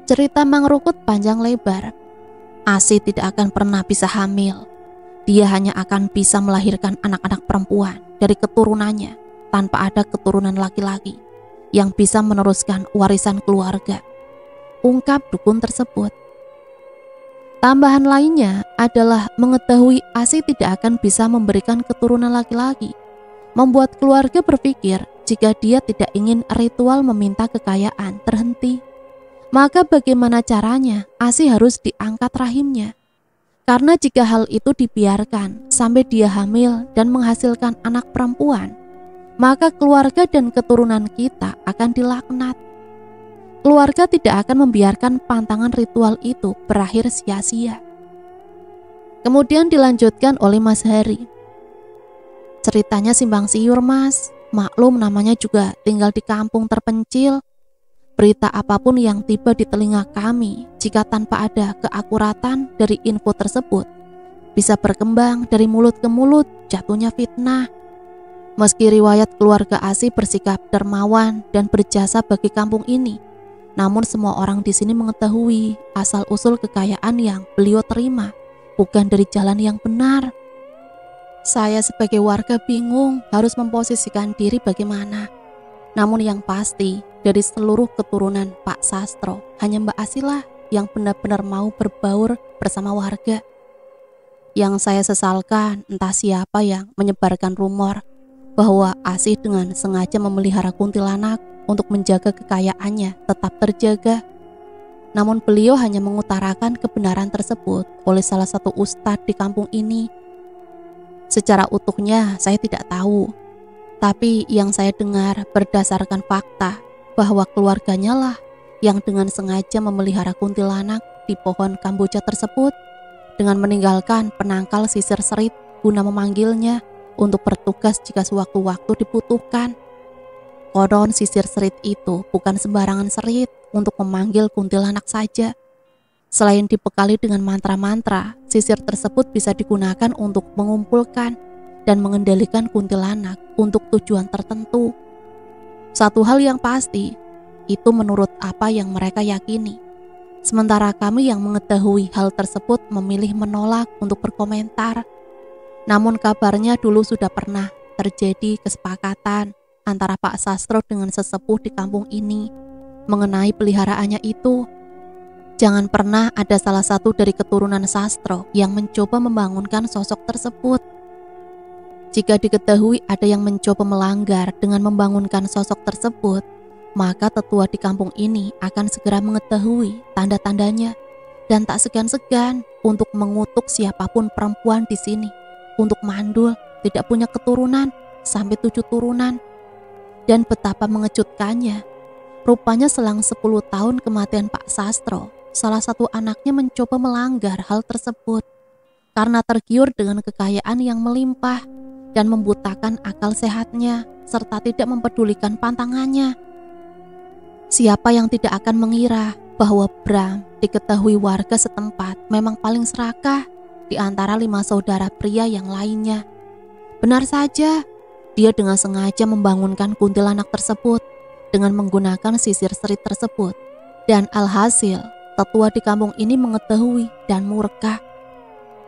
Cerita Mang Rukut panjang lebar. Asi tidak akan pernah bisa hamil. Dia hanya akan bisa melahirkan anak-anak perempuan dari keturunannya tanpa ada keturunan laki-laki yang bisa meneruskan warisan keluarga, ungkap dukun tersebut. Tambahan lainnya adalah mengetahui Asi tidak akan bisa memberikan keturunan laki-laki, membuat keluarga berpikir jika dia tidak ingin ritual meminta kekayaan terhenti, maka bagaimana caranya Asi harus diangkat rahimnya. Karena jika hal itu dibiarkan sampai dia hamil dan menghasilkan anak perempuan, maka keluarga dan keturunan kita akan dilaknat. Keluarga tidak akan membiarkan pantangan ritual itu berakhir sia-sia. Kemudian dilanjutkan oleh Mas Hari. Ceritanya simpang siur Mas, maklum namanya juga tinggal di kampung terpencil. Berita apapun yang tiba di telinga kami, jika tanpa ada keakuratan dari info tersebut, bisa berkembang dari mulut ke mulut, jatuhnya fitnah. Meski riwayat keluarga Asi bersikap dermawan dan berjasa bagi kampung ini, namun semua orang di sini mengetahui asal-usul kekayaan yang beliau terima bukan dari jalan yang benar. Saya sebagai warga bingung harus memposisikan diri bagaimana. Namun yang pasti, dari seluruh keturunan Pak Sastro, hanya Mbak Asilah yang benar-benar mau berbaur bersama warga. Yang saya sesalkan, entah siapa yang menyebarkan rumor bahwa Asih dengan sengaja memelihara kuntilanak untuk menjaga kekayaannya tetap terjaga. Namun beliau hanya mengutarakan kebenaran tersebut oleh salah satu ustadz di kampung ini. Secara utuhnya saya tidak tahu, tapi yang saya dengar berdasarkan fakta bahwa keluarganya lah yang dengan sengaja memelihara kuntilanak di pohon kamboja tersebut dengan meninggalkan penangkal sisir serit guna memanggilnya untuk bertugas jika sewaktu-waktu dibutuhkan. Konon sisir serit itu bukan sembarangan serit untuk memanggil kuntilanak saja. Selain dibekali dengan mantra-mantra, sisir tersebut bisa digunakan untuk mengumpulkan dan mengendalikan kuntilanak untuk tujuan tertentu. Satu hal yang pasti, itu menurut apa yang mereka yakini. Sementara kami yang mengetahui hal tersebut memilih menolak untuk berkomentar. Namun kabarnya dulu sudah pernah terjadi kesepakatan antara Pak Sastro dengan sesepuh di kampung ini mengenai peliharaannya itu. Jangan pernah ada salah satu dari keturunan Sastro yang mencoba membangunkan sosok tersebut. Jika diketahui ada yang mencoba melanggar dengan membangunkan sosok tersebut, maka tetua di kampung ini akan segera mengetahui tanda-tandanya dan tak segan-segan untuk mengutuk siapapun perempuan di sini untuk mandul, tidak punya keturunan sampai 7 turunan. Dan betapa mengejutkannya, rupanya selang 10 tahun kematian Pak Sastro, salah satu anaknya mencoba melanggar hal tersebut karena tergiur dengan kekayaan yang melimpah dan membutakan akal sehatnya serta tidak mempedulikan pantangannya. Siapa yang tidak akan mengira bahwa Bram diketahui warga setempat memang paling serakah di antara 5 saudara pria yang lainnya. Benar saja, dia dengan sengaja membangunkan kuntilanak tersebut dengan menggunakan sisir serit tersebut. Dan alhasil, tetua di kampung ini mengetahui dan murka.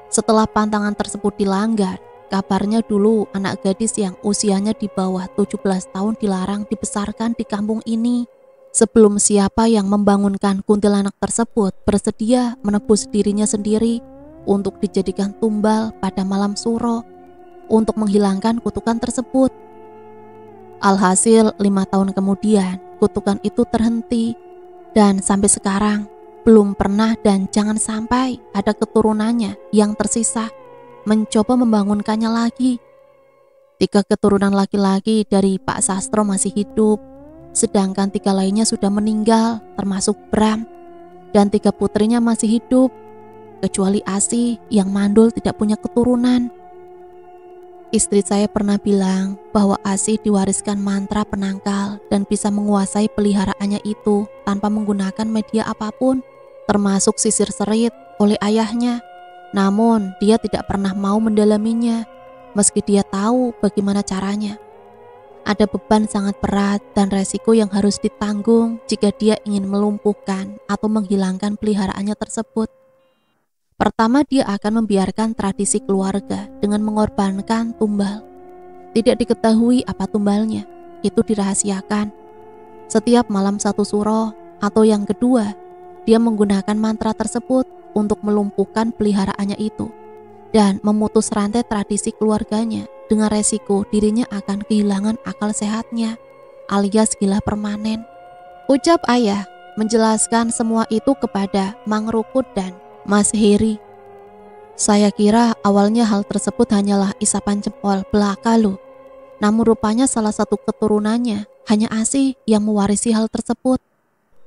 Setelah pantangan tersebut dilanggar, kabarnya dulu anak gadis yang usianya di bawah 17 tahun dilarang dibesarkan di kampung ini. Sebelum siapa yang membangunkan kuntilanak tersebut bersedia menebus dirinya sendiri untuk dijadikan tumbal pada malam suro untuk menghilangkan kutukan tersebut. Alhasil 5 tahun kemudian kutukan itu terhenti dan sampai sekarang belum pernah dan jangan sampai ada keturunannya yang tersisa mencoba membangunkannya lagi. 3 keturunan laki-laki dari Pak Sastro masih hidup, sedangkan 3 lainnya sudah meninggal termasuk Bram, dan 3 putrinya masih hidup kecuali Asih yang mandul tidak punya keturunan. Istri saya pernah bilang bahwa Asih diwariskan mantra penangkal dan bisa menguasai peliharaannya itu tanpa menggunakan media apapun, termasuk sisir serit oleh ayahnya. Namun dia tidak pernah mau mendalaminya, meski dia tahu bagaimana caranya. Ada beban sangat berat dan resiko yang harus ditanggung jika dia ingin melumpuhkan atau menghilangkan peliharaannya tersebut. Pertama, dia akan membiarkan tradisi keluarga dengan mengorbankan tumbal. Tidak diketahui apa tumbalnya, itu dirahasiakan. Setiap malam 1 suro, atau yang kedua, dia menggunakan mantra tersebut untuk melumpuhkan peliharaannya itu dan memutus rantai tradisi keluarganya dengan resiko dirinya akan kehilangan akal sehatnya alias gila permanen. Ucap ayah menjelaskan semua itu kepada Mang Rukut dan Mas Heri. Saya kira awalnya hal tersebut hanyalah isapan jempol belaka loh. Namun rupanya salah satu keturunannya hanya Asih yang mewarisi hal tersebut.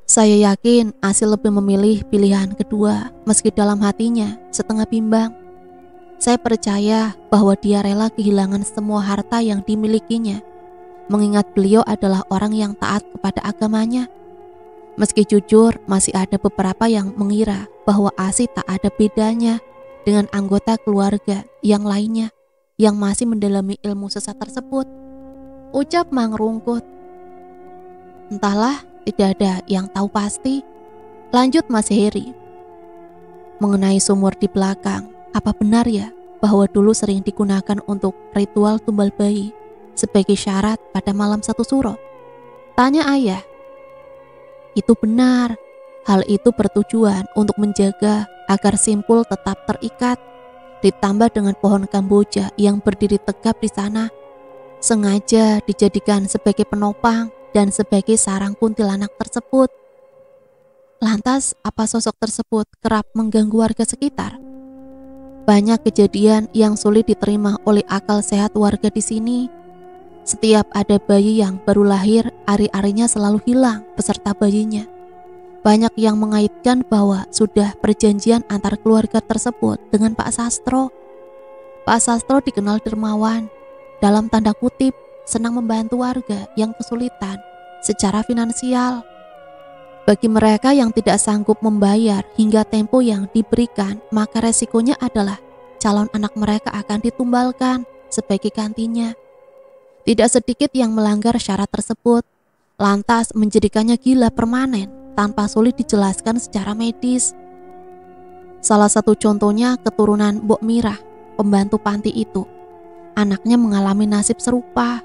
Saya yakin Asih lebih memilih pilihan kedua meski dalam hatinya setengah bimbang. Saya percaya bahwa dia rela kehilangan semua harta yang dimilikinya, mengingat beliau adalah orang yang taat kepada agamanya. Meski jujur masih ada beberapa yang mengira bahwa Asih tak ada bedanya dengan anggota keluarga yang lainnya yang masih mendalami ilmu sesat tersebut. Ucap Mang Rungkut. Entahlah, tidak ada yang tahu pasti. Lanjut Mas Heri. Mengenai sumur di belakang, Apa benar ya bahwa dulu sering digunakan untuk ritual tumbal bayi sebagai syarat pada malam satu suro? Tanya ayah. Itu benar. Hal itu bertujuan untuk menjaga agar simpul tetap terikat. Ditambah dengan pohon kamboja yang berdiri tegap di sana, sengaja dijadikan sebagai penopang dan sebagai sarang kuntilanak tersebut. Lantas, apa sosok tersebut kerap mengganggu warga sekitar? Banyak kejadian yang sulit diterima oleh akal sehat warga di sini. Setiap ada bayi yang baru lahir, ari-arinya selalu hilang beserta bayinya. Banyak yang mengaitkan bahwa sudah perjanjian antar keluarga tersebut dengan Pak Sastro. Pak Sastro dikenal dermawan, dalam tanda kutip, senang membantu warga yang kesulitan secara finansial. Bagi mereka yang tidak sanggup membayar hingga tempo yang diberikan, maka resikonya adalah calon anak mereka akan ditumbalkan sebagai gantinya. Tidak sedikit yang melanggar syarat tersebut, lantas menjadikannya gila permanen tanpa sulit dijelaskan secara medis. Salah satu contohnya keturunan Mbok Mirah, pembantu panti itu. Anaknya mengalami nasib serupa.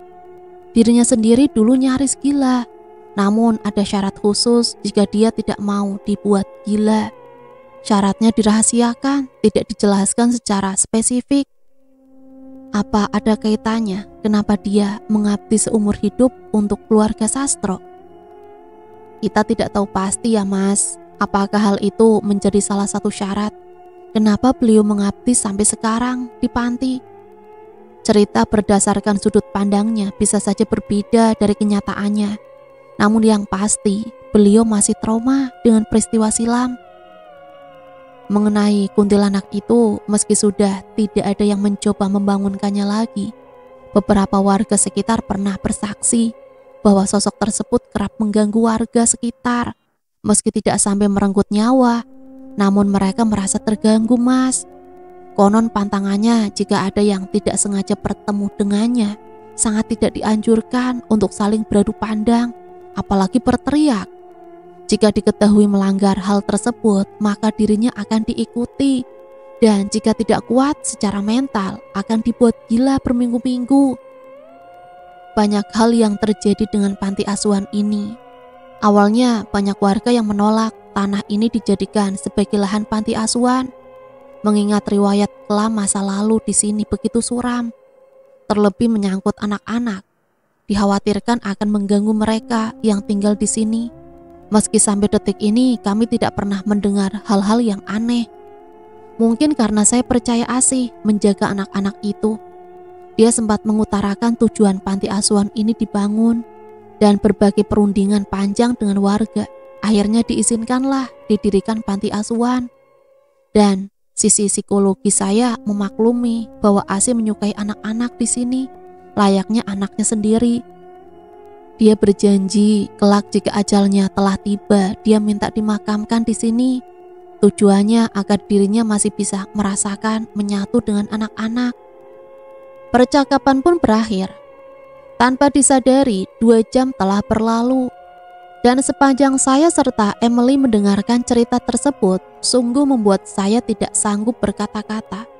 Dirinya sendiri dulu nyaris gila. Namun ada syarat khusus jika dia tidak mau dibuat gila. Syaratnya dirahasiakan, tidak dijelaskan secara spesifik. Apa ada kaitannya kenapa dia mengabdi seumur hidup untuk keluarga Sastro? Kita tidak tahu pasti ya Mas, apakah hal itu menjadi salah satu syarat kenapa beliau mengabdi sampai sekarang di panti. Cerita berdasarkan sudut pandangnya bisa saja berbeda dari kenyataannya. Namun yang pasti, beliau masih trauma dengan peristiwa silam. Mengenai kuntilanak itu, meski sudah tidak ada yang mencoba membangunkannya lagi, beberapa warga sekitar pernah bersaksi bahwa sosok tersebut kerap mengganggu warga sekitar. Meski tidak sampai merenggut nyawa, namun mereka merasa terganggu, Mas. Konon pantangannya jika ada yang tidak sengaja bertemu dengannya, sangat tidak dianjurkan untuk saling beradu pandang, apalagi berteriak. Jika diketahui melanggar hal tersebut, maka dirinya akan diikuti. Dan jika tidak kuat secara mental, akan dibuat gila berminggu-minggu. Banyak hal yang terjadi dengan panti asuhan ini. Awalnya banyak warga yang menolak tanah ini dijadikan sebagai lahan panti asuhan, mengingat riwayat kelam masa lalu di sini begitu suram. Terlebih menyangkut anak-anak, dikhawatirkan akan mengganggu mereka yang tinggal di sini. Meski sampai detik ini kami tidak pernah mendengar hal-hal yang aneh. Mungkin karena saya percaya asih menjaga anak-anak itu. Dia sempat mengutarakan tujuan panti asuhan ini dibangun dan berbagai perundingan panjang dengan warga. Akhirnya diizinkanlah didirikan panti asuhan. Dan sisi psikologi saya memaklumi bahwa Asih menyukai anak-anak di sini, layaknya anaknya sendiri. Dia berjanji kelak jika ajalnya telah tiba, dia minta dimakamkan di sini. Tujuannya agar dirinya masih bisa merasakan menyatu dengan anak-anak. Percakapan pun berakhir. Tanpa disadari, 2 jam telah berlalu. Dan sepanjang saya serta Emily mendengarkan cerita tersebut, sungguh membuat saya tidak sanggup berkata-kata.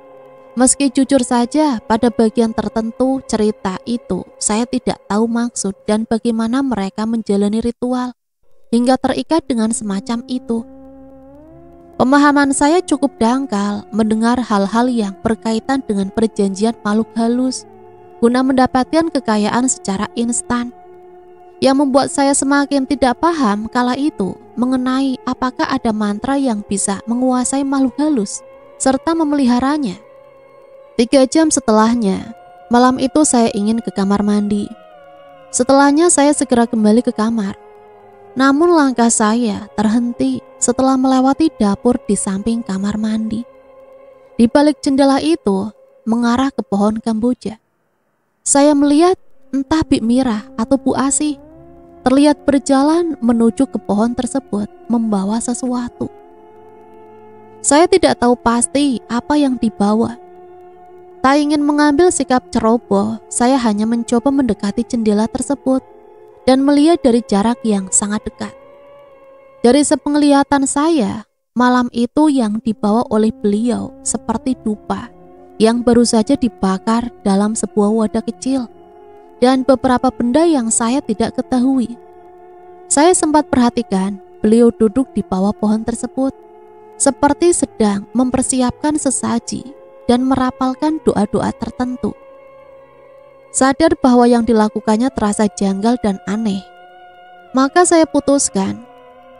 Meski jujur saja, pada bagian tertentu cerita itu, saya tidak tahu maksud dan bagaimana mereka menjalani ritual, hingga terikat dengan semacam itu. Pemahaman saya cukup dangkal mendengar hal-hal yang berkaitan dengan perjanjian makhluk halus, guna mendapatkan kekayaan secara instan. Yang membuat saya semakin tidak paham kala itu mengenai apakah ada mantra yang bisa menguasai makhluk halus serta memeliharanya. 3 jam setelahnya, malam itu saya ingin ke kamar mandi. Setelahnya saya segera kembali ke kamar. Namun langkah saya terhenti setelah melewati dapur di samping kamar mandi. Di balik jendela itu mengarah ke pohon kamboja. Saya melihat entah Bik Mirah atau Bu Asih terlihat berjalan menuju ke pohon tersebut membawa sesuatu. Saya tidak tahu pasti apa yang dibawa. Tak ingin mengambil sikap ceroboh, saya hanya mencoba mendekati jendela tersebut dan melihat dari jarak yang sangat dekat. Dari sepenglihatan saya, malam itu yang dibawa oleh beliau seperti dupa yang baru saja dibakar dalam sebuah wadah kecil, dan beberapa benda yang saya tidak ketahui. Saya sempat perhatikan beliau duduk di bawah pohon tersebut, seperti sedang mempersiapkan sesaji dan merapalkan doa-doa tertentu. Sadar bahwa yang dilakukannya terasa janggal dan aneh, maka saya putuskan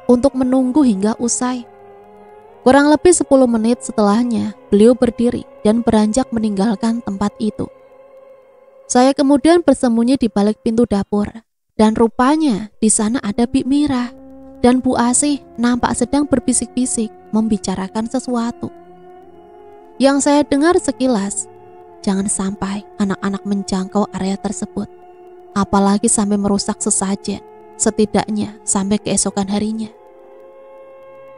untuk menunggu hingga usai. Kurang lebih 10 menit setelahnya, beliau berdiri dan beranjak meninggalkan tempat itu. Saya kemudian bersembunyi di balik pintu dapur, dan rupanya di sana ada Bik Mira dan Bu Asih nampak sedang berbisik-bisik membicarakan sesuatu. Yang saya dengar sekilas, jangan sampai anak-anak menjangkau area tersebut, apalagi sampai merusak sesajen, setidaknya sampai keesokan harinya.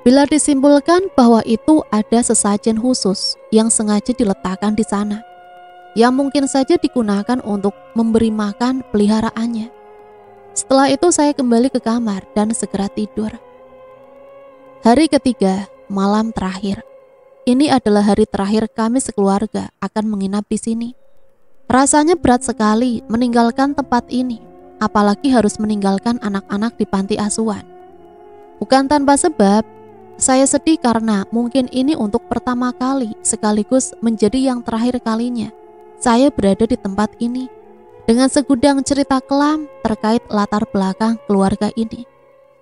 Bila disimpulkan bahwa itu ada sesajen khusus yang sengaja diletakkan di sana, yang mungkin saja digunakan untuk memberi makan peliharaannya. Setelah itu saya kembali ke kamar dan segera tidur. Hari ketiga, malam terakhir. Ini adalah hari terakhir kami sekeluarga akan menginap di sini. Rasanya berat sekali meninggalkan tempat ini, apalagi harus meninggalkan anak-anak di panti asuhan. Bukan tanpa sebab, saya sedih karena mungkin ini untuk pertama kali sekaligus menjadi yang terakhir kalinya saya berada di tempat ini, dengan segudang cerita kelam terkait latar belakang keluarga ini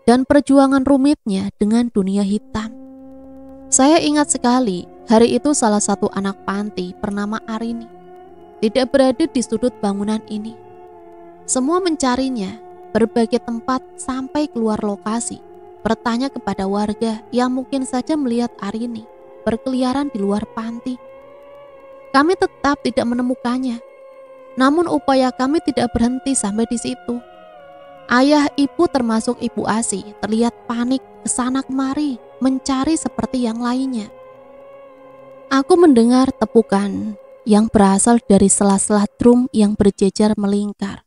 dan perjuangan rumitnya dengan dunia hitam. Saya ingat sekali, hari itu salah satu anak panti bernama Arini tidak berada di sudut bangunan ini. Semua mencarinya, berbagai tempat sampai keluar lokasi, bertanya kepada warga yang mungkin saja melihat Arini berkeliaran di luar panti. Kami tetap tidak menemukannya. Namun upaya kami tidak berhenti sampai di situ. Ayah, ibu termasuk Ibu Asih terlihat panik kesana kemari mencari seperti yang lainnya. Aku mendengar tepukan yang berasal dari sela-sela drum yang berjejer melingkar.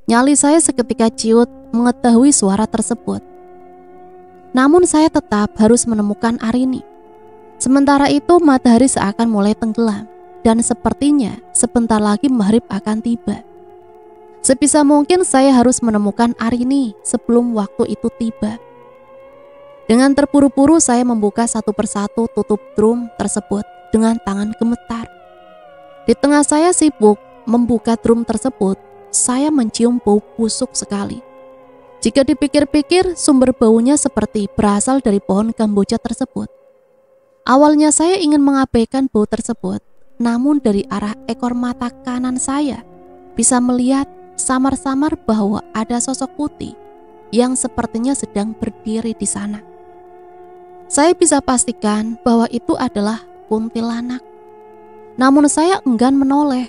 Nyali saya seketika ciut mengetahui suara tersebut. Namun saya tetap harus menemukan Arini. Sementara itu matahari seakan mulai tenggelam dan sepertinya sebentar lagi maghrib akan tiba. Sebisa mungkin saya harus menemukan Arini sebelum waktu itu tiba. Dengan terburu-buru saya membuka satu persatu tutup drum tersebut dengan tangan gemetar. Di tengah saya sibuk membuka drum tersebut, saya mencium bau busuk sekali. Jika dipikir-pikir, sumber baunya seperti berasal dari pohon kamboja tersebut. Awalnya saya ingin mengabaikan bau tersebut, namun dari arah ekor mata kanan saya bisa melihat samar-samar bahwa ada sosok putih yang sepertinya sedang berdiri di sana. Saya bisa pastikan bahwa itu adalah kuntilanak. Namun saya enggan menoleh.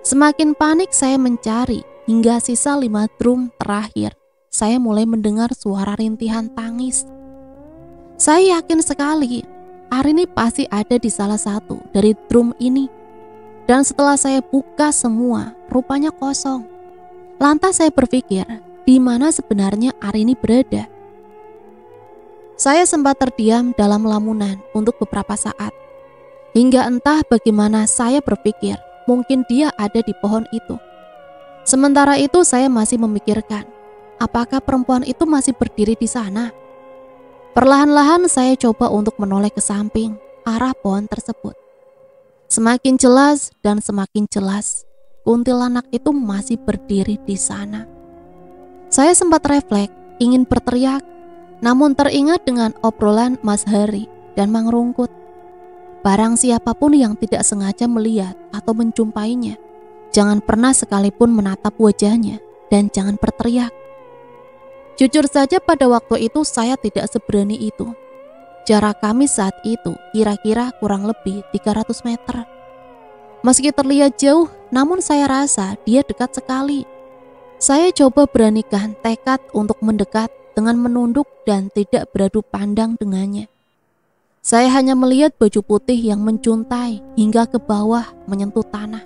Semakin panik saya mencari hingga sisa 5 drum terakhir. Saya mulai mendengar suara rintihan tangis. Saya yakin sekali Arini pasti ada di salah satu dari drum ini. Dan setelah saya buka semua, rupanya kosong. Lantas saya berpikir, di mana sebenarnya Arini berada? Saya sempat terdiam dalam lamunan untuk beberapa saat. Hingga entah bagaimana saya berpikir, mungkin dia ada di pohon itu. Sementara itu saya masih memikirkan, apakah perempuan itu masih berdiri di sana? Perlahan-lahan saya coba untuk menoleh ke samping arah pohon tersebut. Semakin jelas dan semakin jelas, kuntilanak itu masih berdiri di sana. Saya sempat refleks, ingin berteriak, namun teringat dengan obrolan Mas Hari dan Mang Rungkut. Barang siapapun yang tidak sengaja melihat atau menjumpainya, jangan pernah sekalipun menatap wajahnya dan jangan berteriak. Jujur saja pada waktu itu saya tidak seberani itu. Jarak kami saat itu kira-kira kurang lebih 300 meter. Meski terlihat jauh, namun saya rasa dia dekat sekali. Saya coba beranikan tekad untuk mendekat dengan menunduk dan tidak beradu pandang dengannya. Saya hanya melihat baju putih yang mencuntai hingga ke bawah menyentuh tanah.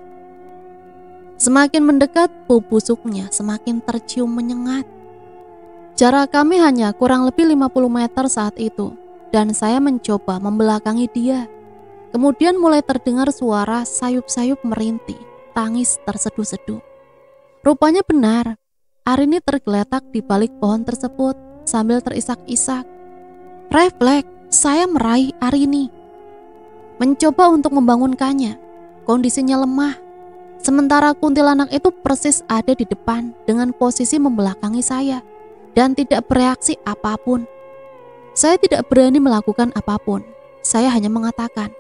Semakin mendekat, bau busuknya semakin tercium menyengat. Jarak kami hanya kurang lebih 50 meter saat itu. dan saya mencoba membelakangi dia. Kemudian mulai terdengar suara sayup-sayup merintih, tangis terseduh-seduh. Rupanya benar, Arini tergeletak di balik pohon tersebut sambil terisak-isak. Refleks, saya meraih Arini. Mencoba untuk membangunkannya, kondisinya lemah. Sementara kuntilanak itu persis ada di depan dengan posisi membelakangi saya dan tidak bereaksi apapun. Saya tidak berani melakukan apapun. Saya hanya mengatakan,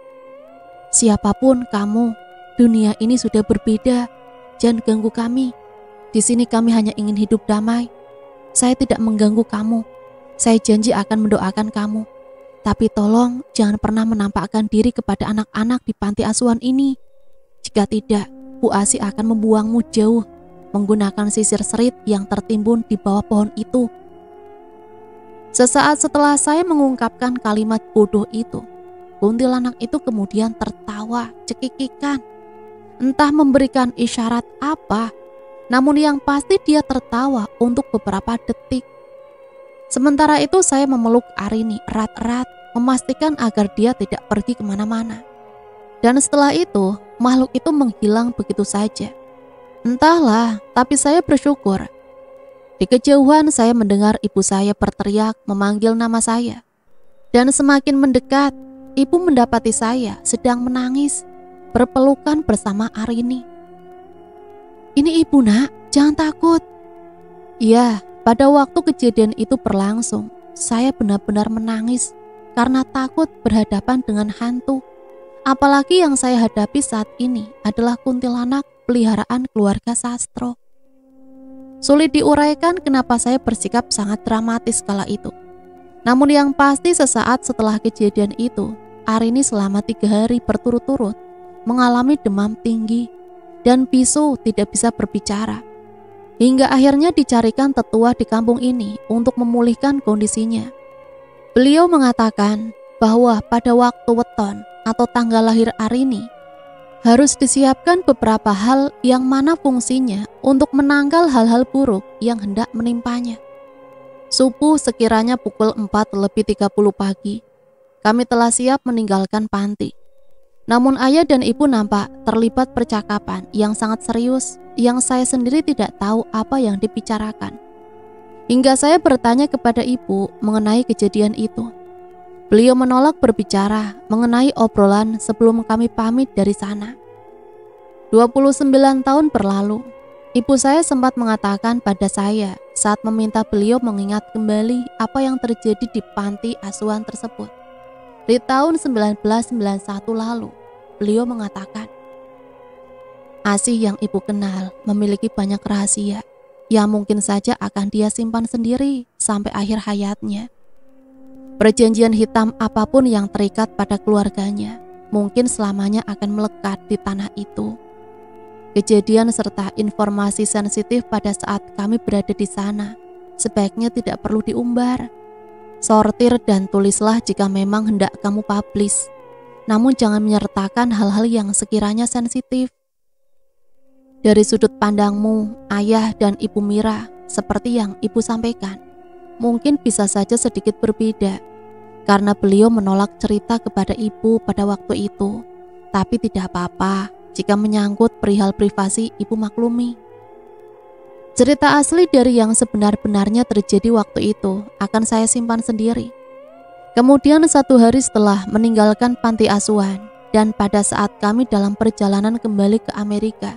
siapapun kamu, dunia ini sudah berbeda. Jangan ganggu kami. Di sini kami hanya ingin hidup damai. Saya tidak mengganggu kamu. Saya janji akan mendoakan kamu. Tapi tolong jangan pernah menampakkan diri kepada anak-anak di panti asuhan ini. Jika tidak, Bu Asi akan membuangmu jauh menggunakan sisir serit yang tertimbun di bawah pohon itu. Sesaat setelah saya mengungkapkan kalimat bodoh itu, kuntilanak itu kemudian tertawa cekikikan. Entah memberikan isyarat apa, namun yang pasti dia tertawa untuk beberapa detik. Sementara itu saya memeluk Arini erat-erat, memastikan agar dia tidak pergi kemana-mana. Dan setelah itu, makhluk itu menghilang begitu saja. Entahlah, tapi saya bersyukur. Di kejauhan saya mendengar ibu saya berteriak memanggil nama saya. Dan semakin mendekat, ibu mendapati saya sedang menangis, berpelukan bersama Arini. Ini ibu nak, jangan takut. Iya, pada waktu kejadian itu berlangsung, saya benar-benar menangis karena takut berhadapan dengan hantu. Apalagi yang saya hadapi saat ini adalah kuntilanak peliharaan keluarga Sastro. Sulit diuraikan kenapa saya bersikap sangat dramatis kala itu. Namun yang pasti sesaat setelah kejadian itu, Arini selama 3 hari berturut-turut mengalami demam tinggi dan bisu tidak bisa berbicara. Hingga akhirnya dicarikan tetua di kampung ini untuk memulihkan kondisinya. Beliau mengatakan bahwa pada waktu weton atau tanggal lahir Arini harus disiapkan beberapa hal yang mana fungsinya untuk menangkal hal-hal buruk yang hendak menimpanya. Subuh sekiranya pukul 4:30 pagi, kami telah siap meninggalkan panti. Namun ayah dan ibu nampak terlibat percakapan yang sangat serius yang saya sendiri tidak tahu apa yang dibicarakan. Hingga saya bertanya kepada ibu mengenai kejadian itu. Beliau menolak berbicara mengenai obrolan sebelum kami pamit dari sana. 29 tahun berlalu, ibu saya sempat mengatakan pada saya saat meminta beliau mengingat kembali apa yang terjadi di panti asuhan tersebut. Di tahun 1991 lalu, beliau mengatakan, Asih yang ibu kenal memiliki banyak rahasia yang mungkin saja akan dia simpan sendiri sampai akhir hayatnya. Perjanjian hitam apapun yang terikat pada keluarganya mungkin selamanya akan melekat di tanah itu. Kejadian serta informasi sensitif pada saat kami berada di sana sebaiknya tidak perlu diumbar. Sortir dan tulislah jika memang hendak kamu publish. Namun jangan menyertakan hal-hal yang sekiranya sensitif. Dari sudut pandangmu, ayah dan ibu Mira, seperti yang ibu sampaikan, mungkin bisa saja sedikit berbeda. Karena beliau menolak cerita kepada ibu pada waktu itu. Tapi tidak apa-apa jika menyangkut perihal privasi ibu maklumi. Cerita asli dari yang sebenar-benarnya terjadi waktu itu akan saya simpan sendiri. Kemudian 1 hari setelah meninggalkan panti asuhan dan pada saat kami dalam perjalanan kembali ke Amerika,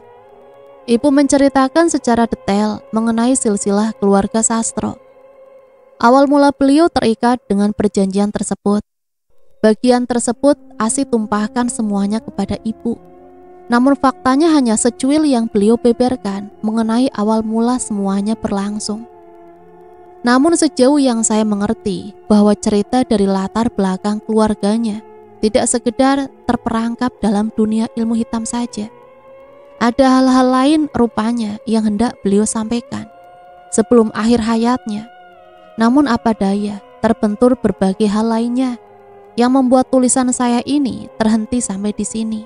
ibu menceritakan secara detail mengenai silsilah keluarga Sastro. Awal mula beliau terikat dengan perjanjian tersebut. Bagian tersebut Asi tumpahkan semuanya kepada ibu. Namun faktanya hanya secuil yang beliau beberkan mengenai awal mula semuanya berlangsung. Namun sejauh yang saya mengerti bahwa cerita dari latar belakang keluarganya tidak sekedar terperangkap dalam dunia ilmu hitam saja. Ada hal-hal lain rupanya yang hendak beliau sampaikan sebelum akhir hayatnya. Namun apa daya, terbentur berbagai hal lainnya yang membuat tulisan saya ini terhenti sampai di sini.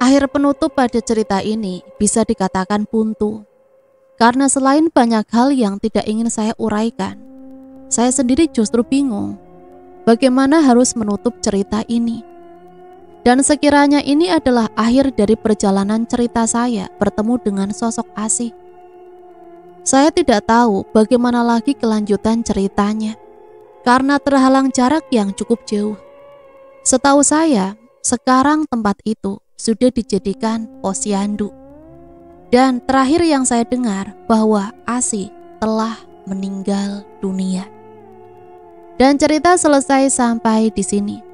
Akhir penutup pada cerita ini bisa dikatakan buntu. Karena selain banyak hal yang tidak ingin saya uraikan, saya sendiri justru bingung bagaimana harus menutup cerita ini. Dan sekiranya ini adalah akhir dari perjalanan cerita saya bertemu dengan sosok Asih. Saya tidak tahu bagaimana lagi kelanjutan ceritanya, karena terhalang jarak yang cukup jauh. Setahu saya, sekarang tempat itu sudah dijadikan posyandu. Dan terakhir yang saya dengar bahwa Asih telah meninggal dunia. Dan cerita selesai sampai di sini.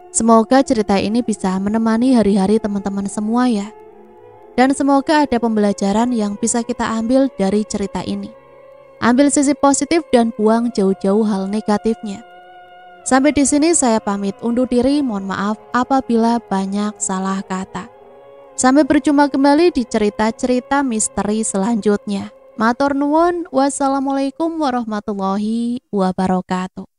Semoga cerita ini bisa menemani hari-hari teman-teman semua ya. Dan semoga ada pembelajaran yang bisa kita ambil dari cerita ini. Ambil sisi positif dan buang jauh-jauh hal negatifnya. Sampai di sini saya pamit undur diri, mohon maaf apabila banyak salah kata. Sampai berjumpa kembali di cerita-cerita misteri selanjutnya. Matur nuwun, wassalamualaikum warahmatullahi wabarakatuh.